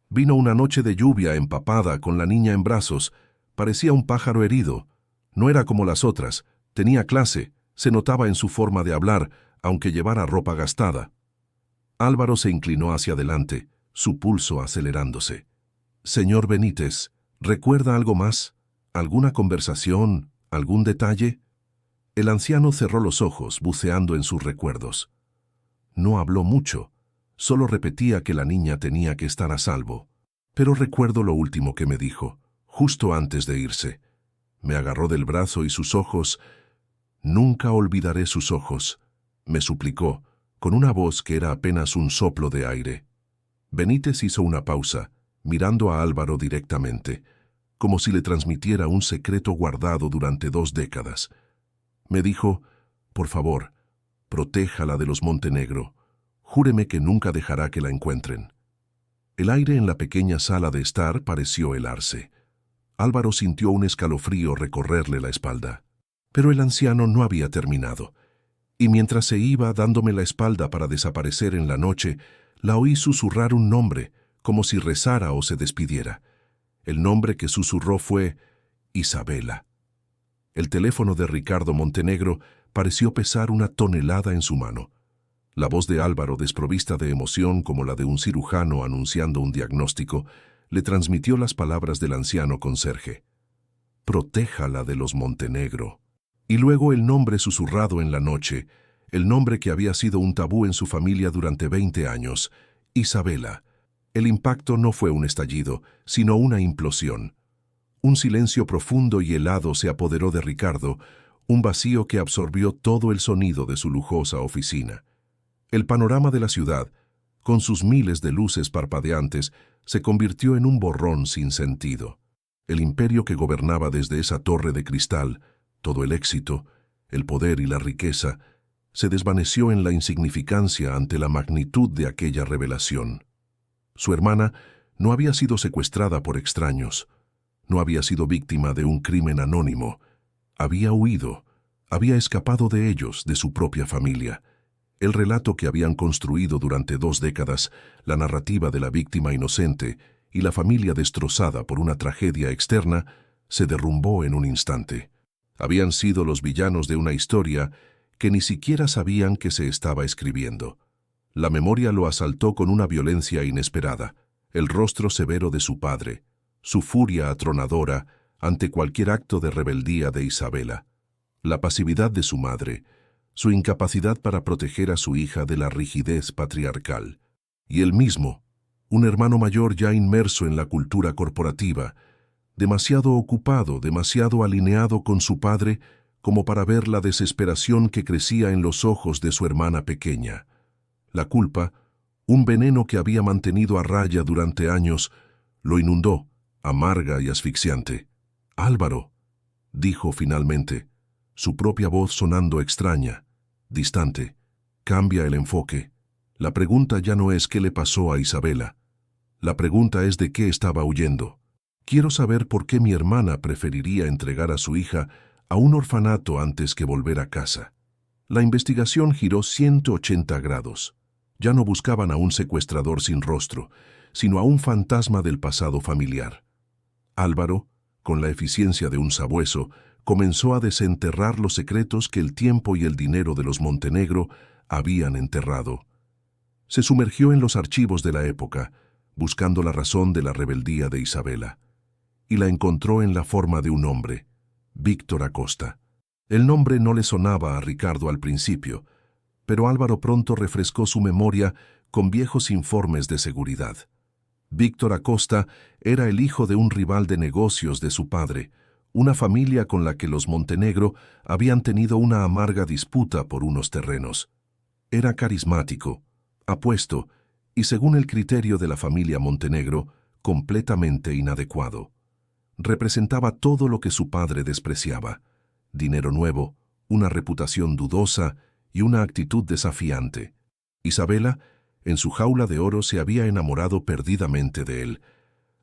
Vino una noche de lluvia empapada con la niña en brazos. Parecía un pájaro herido. No era como las otras. Tenía clase. Se notaba en su forma de hablar, aunque llevara ropa gastada». Álvaro se inclinó hacia adelante, su pulso acelerándose. «Señor Benítez, ¿recuerda algo más? ¿Alguna conversación? ¿Algún detalle?» El anciano cerró los ojos, buceando en sus recuerdos. No habló mucho, solo repetía que la niña tenía que estar a salvo. Pero recuerdo lo último que me dijo, justo antes de irse. Me agarró del brazo y sus ojos... «Nunca olvidaré sus ojos», me suplicó, con una voz que era apenas un soplo de aire. Benítez hizo una pausa, mirando a Álvaro directamente, como si le transmitiera un secreto guardado durante 2 décadas. Me dijo, «Por favor, protéjala de los Montenegro. Júreme que nunca dejará que la encuentren». El aire en la pequeña sala de estar pareció helarse. Álvaro sintió un escalofrío recorrerle la espalda. Pero el anciano no había terminado, y mientras se iba dándome la espalda para desaparecer en la noche, la oí susurrar un nombre, como si rezara o se despidiera. El nombre que susurró fue Isabela. El teléfono de Ricardo Montenegro pareció pesar una tonelada en su mano. La voz de Álvaro, desprovista de emoción como la de un cirujano anunciando un diagnóstico, le transmitió las palabras del anciano conserje. «Protéjala de los Montenegro». Y luego el nombre susurrado en la noche, el nombre que había sido un tabú en su familia durante 20 años, Isabela. El impacto no fue un estallido, sino una implosión. Un silencio profundo y helado se apoderó de Ricardo, un vacío que absorbió todo el sonido de su lujosa oficina. El panorama de la ciudad, con sus miles de luces parpadeantes, se convirtió en un borrón sin sentido. El imperio que gobernaba desde esa torre de cristal, todo el éxito, el poder y la riqueza, se desvaneció en la insignificancia ante la magnitud de aquella revelación. Su hermana no había sido secuestrada por extraños, no había sido víctima de un crimen anónimo, había huido, Había escapado de ellos, de su propia familia. El relato que habían construido durante 2 décadas, la narrativa de la víctima inocente y la familia destrozada por una tragedia externa, se derrumbó en un instante. Habían sido los villanos de una historia que ni siquiera sabían que se estaba escribiendo. La memoria lo asaltó con una violencia inesperada, el rostro severo de su padre, su furia atronadora ante cualquier acto de rebeldía de Isabela, la pasividad de su madre, su incapacidad para proteger a su hija de la rigidez patriarcal, y él mismo, un hermano mayor ya inmerso en la cultura corporativa, demasiado ocupado, demasiado alineado con su padre como para ver la desesperación que crecía en los ojos de su hermana pequeña. La culpa, un veneno que había mantenido a raya durante años, lo inundó, amarga y asfixiante. «Álvaro», dijo finalmente, su propia voz sonando extraña, distante. «Cambia el enfoque. La pregunta ya no es qué le pasó a Isabela. La pregunta es de qué estaba huyendo. Quiero saber por qué mi hermana preferiría entregar a su hija a un orfanato antes que volver a casa». La investigación giró 180 grados. Ya no buscaban a un secuestrador sin rostro, sino a un fantasma del pasado familiar. Álvaro, con la eficiencia de un sabueso, comenzó a desenterrar los secretos que el tiempo y el dinero de los Montenegro habían enterrado. Se sumergió en los archivos de la época, buscando la razón de la rebeldía de Isabela, y la encontró en la forma de un hombre, Víctor Acosta. El nombre no le sonaba a Ricardo al principio, pero Álvaro pronto refrescó su memoria con viejos informes de seguridad. Víctor Acosta era el hijo de un rival de negocios de su padre, una familia con la que los Montenegro habían tenido una amarga disputa por unos terrenos. Era carismático, apuesto y, según el criterio de la familia Montenegro, completamente inadecuado. Representaba todo lo que su padre despreciaba: dinero nuevo, una reputación dudosa y una actitud desafiante. Isabela, en su jaula de oro, se había enamorado perdidamente de él.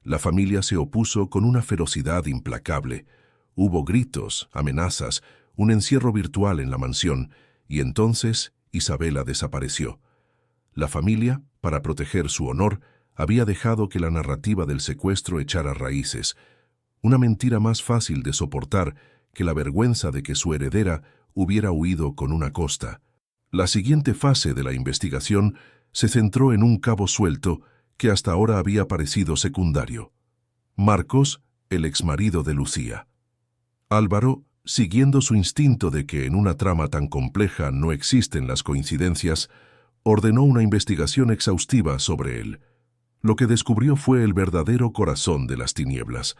La familia se opuso con una ferocidad implacable. Hubo gritos, amenazas, un encierro virtual en la mansión, y entonces Isabela desapareció. La familia, para proteger su honor, había dejado que la narrativa del secuestro echara raíces, una mentira más fácil de soportar que la vergüenza de que su heredera hubiera huido con un Acosta. La siguiente fase de la investigación se centró en un cabo suelto que hasta ahora había parecido secundario: Marcos, el exmarido de Lucía. Álvaro, siguiendo su instinto de que en una trama tan compleja no existen las coincidencias, ordenó una investigación exhaustiva sobre él. Lo que descubrió fue el verdadero corazón de las tinieblas.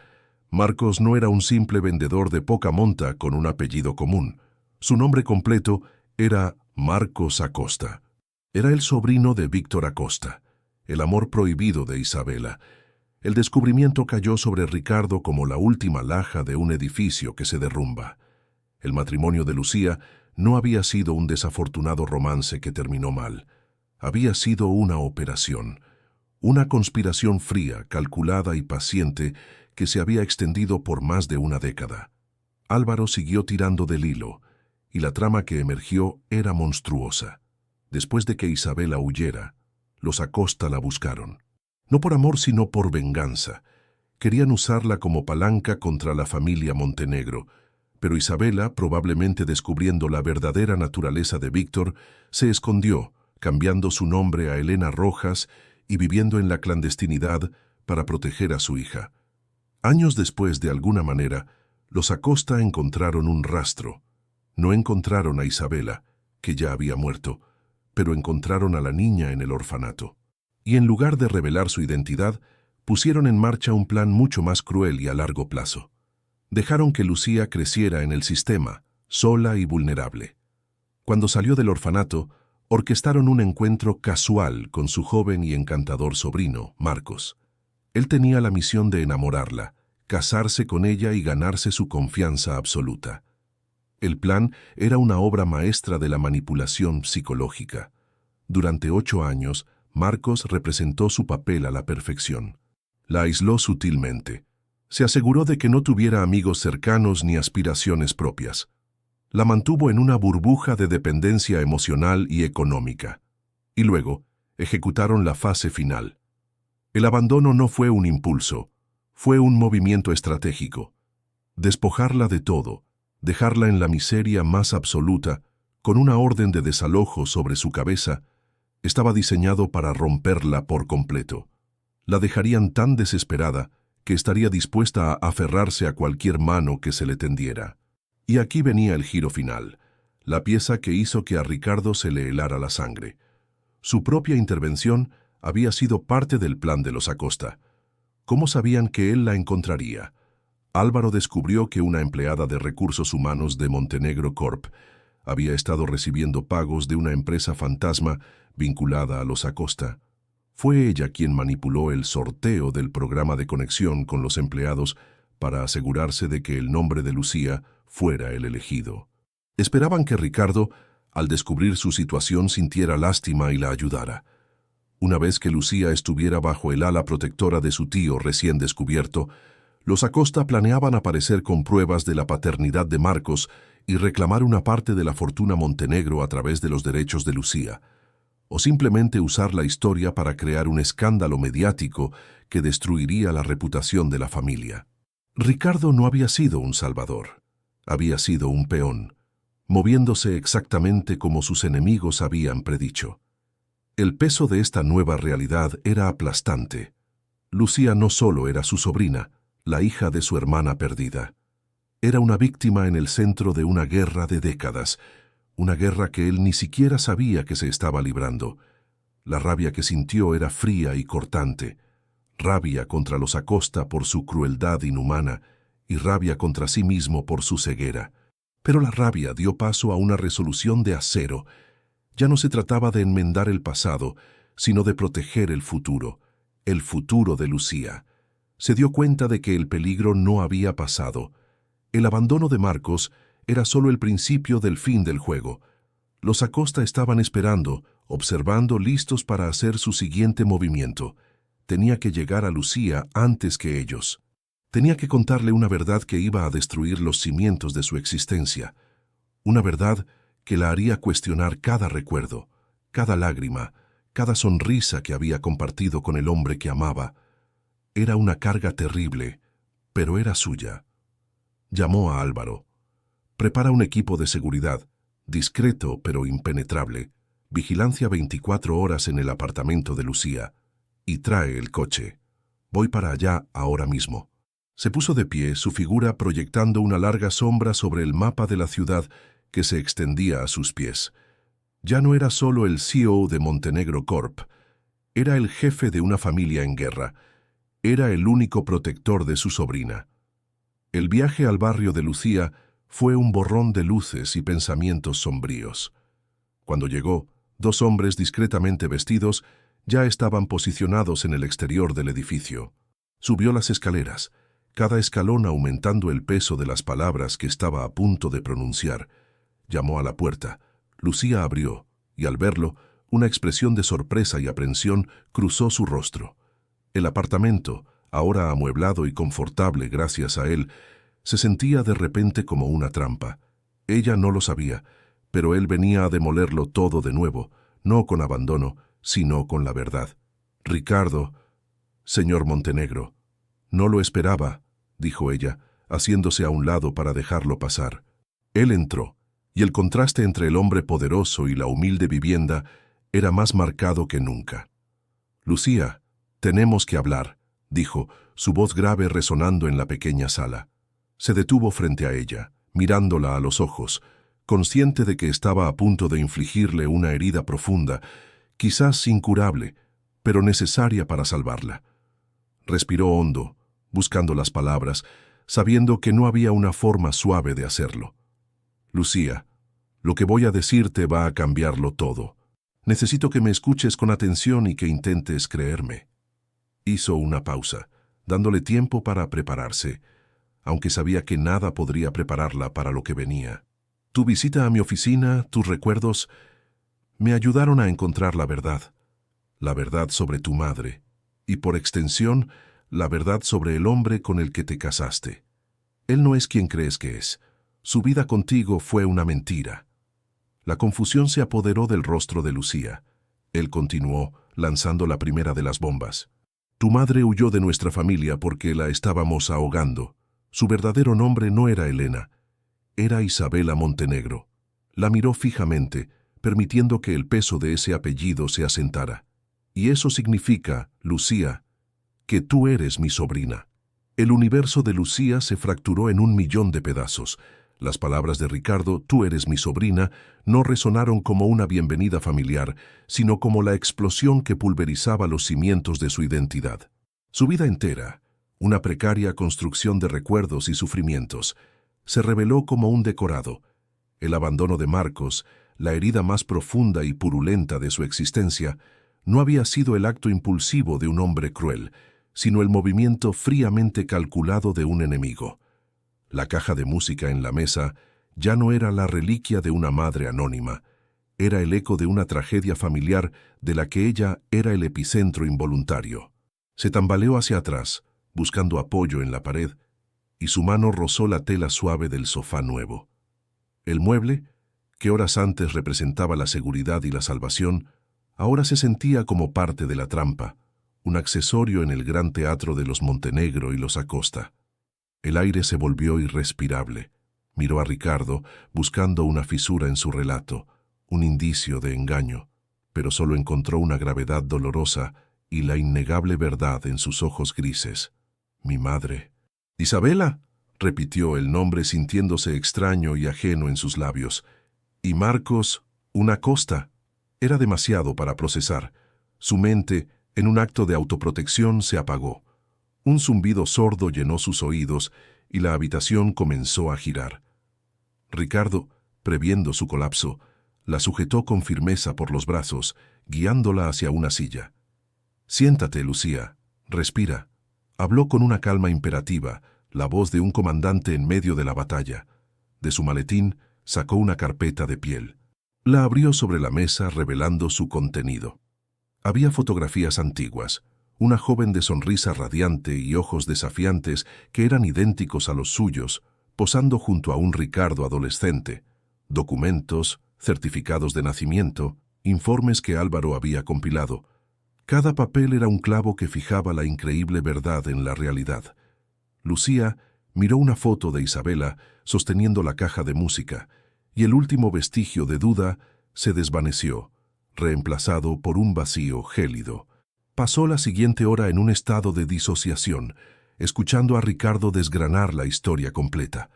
Marcos no era un simple vendedor de poca monta con un apellido común. Su nombre completo era Marcos Acosta. Era el sobrino de Víctor Acosta, el amor prohibido de Isabela. El descubrimiento cayó sobre Ricardo como la última laja de un edificio que se derrumba. El matrimonio de Lucía no había sido un desafortunado romance que terminó mal. Había sido una operación, una conspiración fría, calculada y paciente que se había extendido por más de una década. Álvaro siguió tirando del hilo, y la trama que emergió era monstruosa. Después de que Isabela huyera, los Acosta la buscaron. No por amor, sino por venganza. Querían usarla como palanca contra la familia Montenegro, pero Isabela, probablemente descubriendo la verdadera naturaleza de Víctor, se escondió, cambiando su nombre a Elena Rojas y viviendo en la clandestinidad para proteger a su hija. Años después, de alguna manera, los Acosta encontraron un rastro. No encontraron a Isabela, que ya había muerto, pero encontraron a la niña en el orfanato. Y en lugar de revelar su identidad, pusieron en marcha un plan mucho más cruel y a largo plazo. Dejaron que Lucía creciera en el sistema, sola y vulnerable. Cuando salió del orfanato, orquestaron un encuentro casual con su joven y encantador sobrino, Marcos. Él tenía la misión de enamorarla, casarse con ella y ganarse su confianza absoluta. El plan era una obra maestra de la manipulación psicológica. Durante 8 años, Marcos representó su papel a la perfección. La aisló sutilmente. Se aseguró de que no tuviera amigos cercanos ni aspiraciones propias. La mantuvo en una burbuja de dependencia emocional y económica. Y luego, ejecutaron la fase final. El abandono no fue un impulso, fue un movimiento estratégico. Despojarla de todo, dejarla en la miseria más absoluta, con una orden de desalojo sobre su cabeza, estaba diseñado para romperla por completo. La dejarían tan desesperada que estaría dispuesta a aferrarse a cualquier mano que se le tendiera. Y aquí venía el giro final, la pieza que hizo que a Ricardo se le helara la sangre. Su propia intervención había sido parte del plan de los Acosta. ¿Cómo sabían que él la encontraría? Álvaro descubrió que una empleada de recursos humanos de Montenegro Corp había estado recibiendo pagos de una empresa fantasma vinculada a los Acosta. Fue ella quien manipuló el sorteo del programa de conexión con los empleados para asegurarse de que el nombre de Lucía fuera el elegido. Esperaban que Ricardo, al descubrir su situación, sintiera lástima y la ayudara. Una vez que Lucía estuviera bajo el ala protectora de su tío recién descubierto, los Acosta planeaban aparecer con pruebas de la paternidad de Marcos y reclamar una parte de la fortuna Montenegro a través de los derechos de Lucía, o simplemente usar la historia para crear un escándalo mediático que destruiría la reputación de la familia. Ricardo no había sido un salvador, había sido un peón, moviéndose exactamente como sus enemigos habían predicho. El peso de esta nueva realidad era aplastante. Lucía no solo era su sobrina, la hija de su hermana perdida. Era una víctima en el centro de una guerra de décadas, una guerra que él ni siquiera sabía que se estaba librando. La rabia que sintió era fría y cortante, rabia contra los Acosta por su crueldad inhumana y rabia contra sí mismo por su ceguera. Pero la rabia dio paso a una resolución de acero. Ya no se trataba de enmendar el pasado, sino de proteger el futuro de Lucía. Se dio cuenta de que el peligro no había pasado. El abandono de Marcos era solo el principio del fin del juego. Los Acosta estaban esperando, observando, listos para hacer su siguiente movimiento. Tenía que llegar a Lucía antes que ellos. Tenía que contarle una verdad que iba a destruir los cimientos de su existencia. Una verdad que la haría cuestionar cada recuerdo, cada lágrima, cada sonrisa que había compartido con el hombre que amaba. Era una carga terrible, pero era suya. Llamó a Álvaro. Prepara un equipo de seguridad, discreto pero impenetrable, vigilancia 24 horas en el apartamento de Lucía, y trae el coche. Voy para allá ahora mismo. Se puso de pie, su figura proyectando una larga sombra sobre el mapa de la ciudad que se extendía a sus pies. Ya no era solo el CEO de Montenegro Corp, era el jefe de una familia en guerra, era el único protector de su sobrina. El viaje al barrio de Lucía fue un borrón de luces y pensamientos sombríos. Cuando llegó, 2 hombres discretamente vestidos ya estaban posicionados en el exterior del edificio. Subió las escaleras, cada escalón aumentando el peso de las palabras que estaba a punto de pronunciar. Llamó a la puerta. Lucía abrió, y al verlo, una expresión de sorpresa y aprensión cruzó su rostro. El apartamento, ahora amueblado y confortable gracias a él, se sentía de repente como una trampa. Ella no lo sabía, pero él venía a demolerlo todo de nuevo, no con abandono, sino con la verdad. Ricardo, señor Montenegro. No lo esperaba, dijo ella, haciéndose a un lado para dejarlo pasar. Él entró, y el contraste entre el hombre poderoso y la humilde vivienda era más marcado que nunca. Lucía, tenemos que hablar, dijo, su voz grave resonando en la pequeña sala. Se detuvo frente a ella, mirándola a los ojos, consciente de que estaba a punto de infligirle una herida profunda, quizás incurable, pero necesaria para salvarla. Respiró hondo, buscando las palabras, sabiendo que no había una forma suave de hacerlo. Lucía, lo que voy a decirte va a cambiarlo todo. Necesito que me escuches con atención y que intentes creerme. Hizo una pausa, dándole tiempo para prepararse, aunque sabía que nada podría prepararla para lo que venía. Tu visita a mi oficina, tus recuerdos, me ayudaron a encontrar la verdad sobre tu madre, y por extensión, la verdad sobre el hombre con el que te casaste. Él no es quien crees que es. Su vida contigo fue una mentira. La confusión se apoderó del rostro de Lucía. Él continuó, lanzando la primera de las bombas. Tu madre huyó de nuestra familia porque la estábamos ahogando. Su verdadero nombre no era Elena, era Isabela Montenegro. La miró fijamente, permitiendo que el peso de ese apellido se asentara. Y eso significa, Lucía, que tú eres mi sobrina. El universo de Lucía se fracturó en 1.000.000 de pedazos. Las palabras de Ricardo, tú eres mi sobrina, no resonaron como una bienvenida familiar, sino como la explosión que pulverizaba los cimientos de su identidad. Su vida entera, una precaria construcción de recuerdos y sufrimientos, se reveló como un decorado. El abandono de Marcos, la herida más profunda y purulenta de su existencia, no había sido el acto impulsivo de un hombre cruel, sino el movimiento fríamente calculado de un enemigo. La caja de música en la mesa ya no era la reliquia de una madre anónima, era el eco de una tragedia familiar de la que ella era el epicentro involuntario. Se tambaleó hacia atrás, buscando apoyo en la pared, y su mano rozó la tela suave del sofá nuevo. El mueble, que horas antes representaba la seguridad y la salvación, ahora se sentía como parte de la trampa, un accesorio en el gran teatro de los Montenegro y los Acosta. El aire se volvió irrespirable. Miró a Ricardo, buscando una fisura en su relato, un indicio de engaño, pero solo encontró una gravedad dolorosa y la innegable verdad en sus ojos grises. Mi madre. «Isabela», repitió el nombre sintiéndose extraño y ajeno en sus labios. «Y Marcos, una Acosta». Era demasiado para procesar. Su mente, en un acto de autoprotección, se apagó. Un zumbido sordo llenó sus oídos y la habitación comenzó a girar. Ricardo, previendo su colapso, la sujetó con firmeza por los brazos, guiándola hacia una silla. «Siéntate, Lucía. Respira». Habló con una calma imperativa, la voz de un comandante en medio de la batalla. De su maletín sacó una carpeta de piel. La abrió sobre la mesa, revelando su contenido. Había fotografías antiguas, una joven de sonrisa radiante y ojos desafiantes que eran idénticos a los suyos, posando junto a un Ricardo adolescente, documentos, certificados de nacimiento, informes que Álvaro había compilado. Cada papel era un clavo que fijaba la increíble verdad en la realidad. Lucía miró una foto de Isabela sosteniendo la caja de música, y el último vestigio de duda se desvaneció, reemplazado por un vacío gélido. Pasó la siguiente hora en un estado de disociación, escuchando a Ricardo desgranar la historia completa.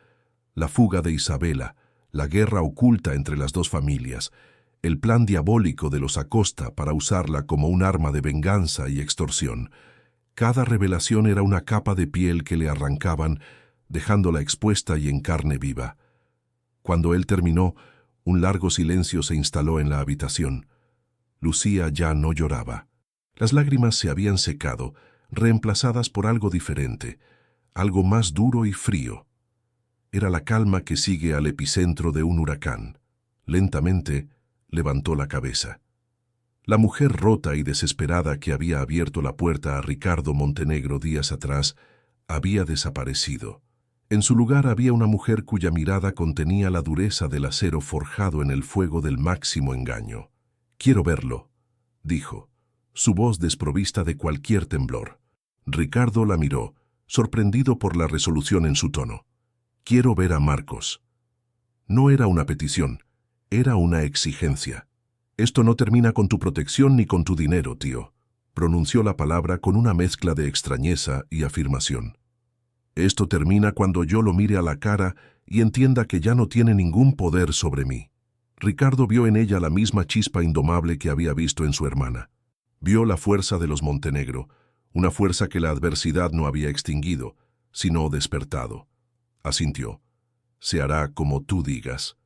La fuga de Isabela, la guerra oculta entre las dos familias, el plan diabólico de los Acosta para usarla como un arma de venganza y extorsión. Cada revelación era una capa de piel que le arrancaban, dejándola expuesta y en carne viva. Cuando él terminó, un largo silencio se instaló en la habitación. Lucía ya no lloraba. Las lágrimas se habían secado, reemplazadas por algo diferente, algo más duro y frío. Era la calma que sigue al epicentro de un huracán. Lentamente, levantó la cabeza. La mujer rota y desesperada que había abierto la puerta a Ricardo Montenegro días atrás había desaparecido. En su lugar había una mujer cuya mirada contenía la dureza del acero forjado en el fuego del máximo engaño. «Quiero verlo», dijo, su voz desprovista de cualquier temblor. Ricardo la miró, sorprendido por la resolución en su tono. «Quiero ver a Marcos». No era una petición, era una exigencia. «Esto no termina con tu protección ni con tu dinero, tío», pronunció la palabra con una mezcla de extrañeza y afirmación. «Esto termina cuando yo lo mire a la cara y entienda que ya no tiene ningún poder sobre mí». Ricardo vio en ella la misma chispa indomable que había visto en su hermana. Vio la fuerza de los Montenegro, una fuerza que la adversidad no había extinguido, sino despertado. Asintió. «Se hará como tú digas».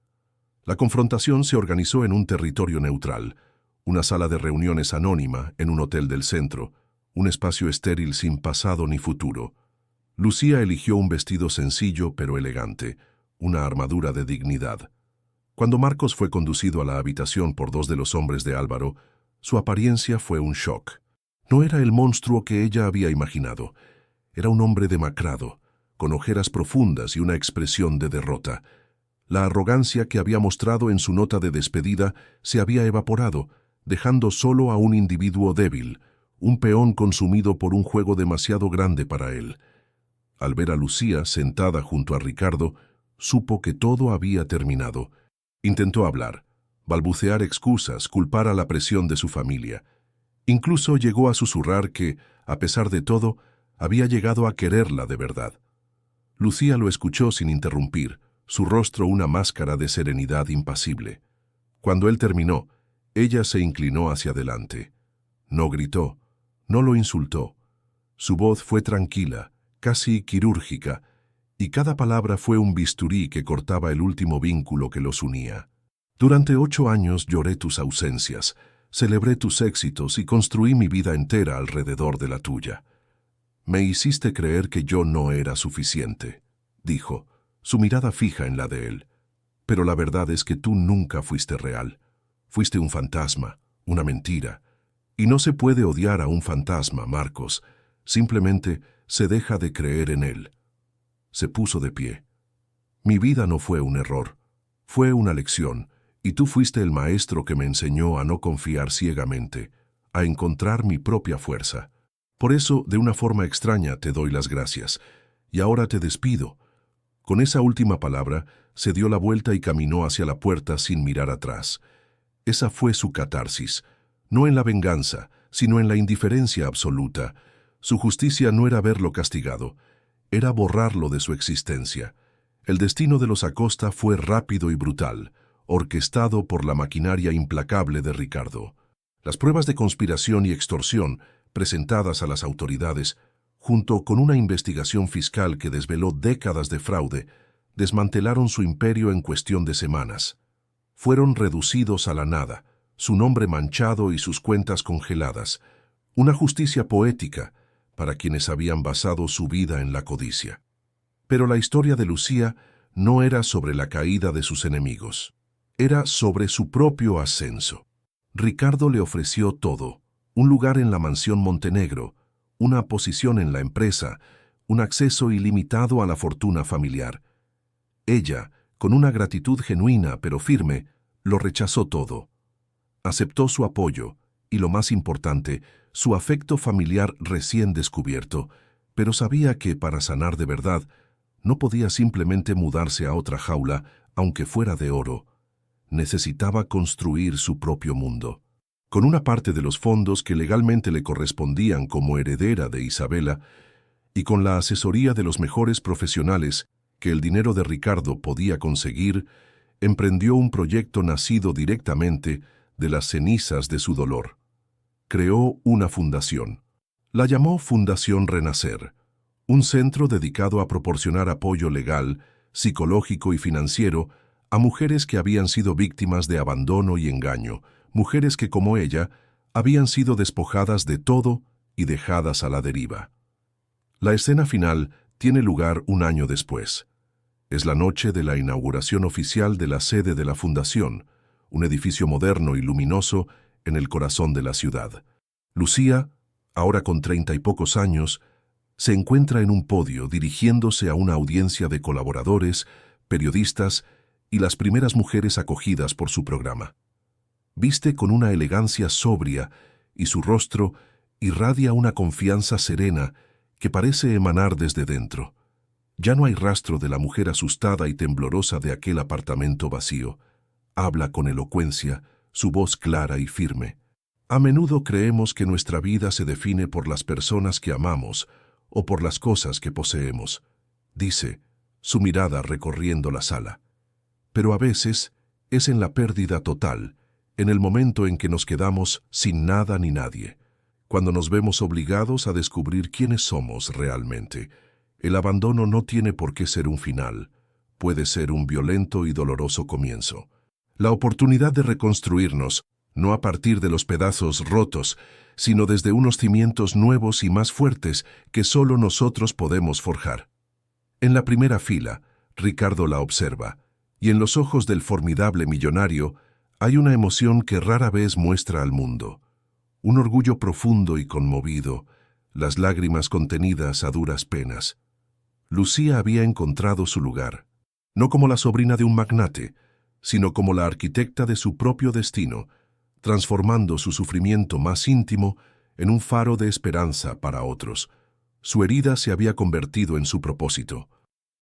La confrontación se organizó en un territorio neutral, una sala de reuniones anónima en un hotel del centro, un espacio estéril sin pasado ni futuro. Lucía eligió un vestido sencillo pero elegante, una armadura de dignidad. Cuando Marcos fue conducido a la habitación por dos de los hombres de Álvaro, su apariencia fue un shock. No era el monstruo que ella había imaginado. Era un hombre demacrado, con ojeras profundas y una expresión de derrota. La arrogancia que había mostrado en su nota de despedida se había evaporado, dejando solo a un individuo débil, un peón consumido por un juego demasiado grande para él. Al ver a Lucía sentada junto a Ricardo, supo que todo había terminado. Intentó hablar, balbucear excusas, culpar a la presión de su familia. Incluso llegó a susurrar que, a pesar de todo, había llegado a quererla de verdad. Lucía lo escuchó sin interrumpir, su rostro una máscara de serenidad impasible. Cuando él terminó, ella se inclinó hacia adelante. No gritó, no lo insultó. Su voz fue tranquila, casi quirúrgica, y cada palabra fue un bisturí que cortaba el último vínculo que los unía. Durante 8 años lloré tus ausencias, celebré tus éxitos y construí mi vida entera alrededor de la tuya. Me hiciste creer que yo no era suficiente, dijo, su mirada fija en la de él. Pero la verdad es que tú nunca fuiste real. Fuiste un fantasma, una mentira. Y no se puede odiar a un fantasma, Marcos. Simplemente se deja de creer en él. Se puso de pie. Mi vida no fue un error. Fue una lección, y tú fuiste el maestro que me enseñó a no confiar ciegamente, a encontrar mi propia fuerza. Por eso, de una forma extraña, te doy las gracias. Y ahora te despido. Con esa última palabra, se dio la vuelta y caminó hacia la puerta sin mirar atrás. Esa fue su catarsis, no en la venganza, sino en la indiferencia absoluta. Su justicia no era verlo castigado, era borrarlo de su existencia. El destino de los Acosta fue rápido y brutal, orquestado por la maquinaria implacable de Ricardo. Las pruebas de conspiración y extorsión presentadas a las autoridades, junto con una investigación fiscal que desveló décadas de fraude, desmantelaron su imperio en cuestión de semanas. Fueron reducidos a la nada, su nombre manchado y sus cuentas congeladas. Una justicia poética para quienes habían basado su vida en la codicia. Pero la historia de Lucía no era sobre la caída de sus enemigos. Era sobre su propio ascenso. Ricardo le ofreció todo: un lugar en la mansión Montenegro, una posición en la empresa, un acceso ilimitado a la fortuna familiar. Ella, con una gratitud genuina pero firme, lo rechazó todo. Aceptó su apoyo y, lo más importante, su afecto familiar recién descubierto, pero sabía que, para sanar de verdad, no podía simplemente mudarse a otra jaula, aunque fuera de oro. Necesitaba construir su propio mundo. Con una parte de los fondos que legalmente le correspondían como heredera de Isabela, y con la asesoría de los mejores profesionales que el dinero de Ricardo podía conseguir, emprendió un proyecto nacido directamente de las cenizas de su dolor. Creó una fundación. La llamó Fundación Renacer, un centro dedicado a proporcionar apoyo legal, psicológico y financiero a mujeres que habían sido víctimas de abandono y engaño, mujeres que, como ella, habían sido despojadas de todo y dejadas a la deriva. La escena final tiene lugar un año después. Es la noche de la inauguración oficial de la sede de la Fundación, un edificio moderno y luminoso en el corazón de la ciudad. Lucía, ahora con 30 y pocos años, se encuentra en un podio dirigiéndose a una audiencia de colaboradores, periodistas y las primeras mujeres acogidas por su programa. Viste con una elegancia sobria y su rostro irradia una confianza serena que parece emanar desde dentro. Ya no hay rastro de la mujer asustada y temblorosa de aquel apartamento vacío. Habla con elocuencia, su voz clara y firme. A menudo creemos que nuestra vida se define por las personas que amamos o por las cosas que poseemos, dice, su mirada recorriendo la sala. Pero a veces es en la pérdida total, en el momento en que nos quedamos sin nada ni nadie, cuando nos vemos obligados a descubrir quiénes somos realmente. El abandono no tiene por qué ser un final, puede ser un violento y doloroso comienzo. La oportunidad de reconstruirnos, no a partir de los pedazos rotos, sino desde unos cimientos nuevos y más fuertes que solo nosotros podemos forjar. En la primera fila, Ricardo la observa, y en los ojos del formidable millonario hay una emoción que rara vez muestra al mundo. Un orgullo profundo y conmovido, las lágrimas contenidas a duras penas. Lucía había encontrado su lugar. no como la sobrina de un magnate, sino como la arquitecta de su propio destino, transformando su sufrimiento más íntimo en un faro de esperanza para otros. Su herida se había convertido en su propósito.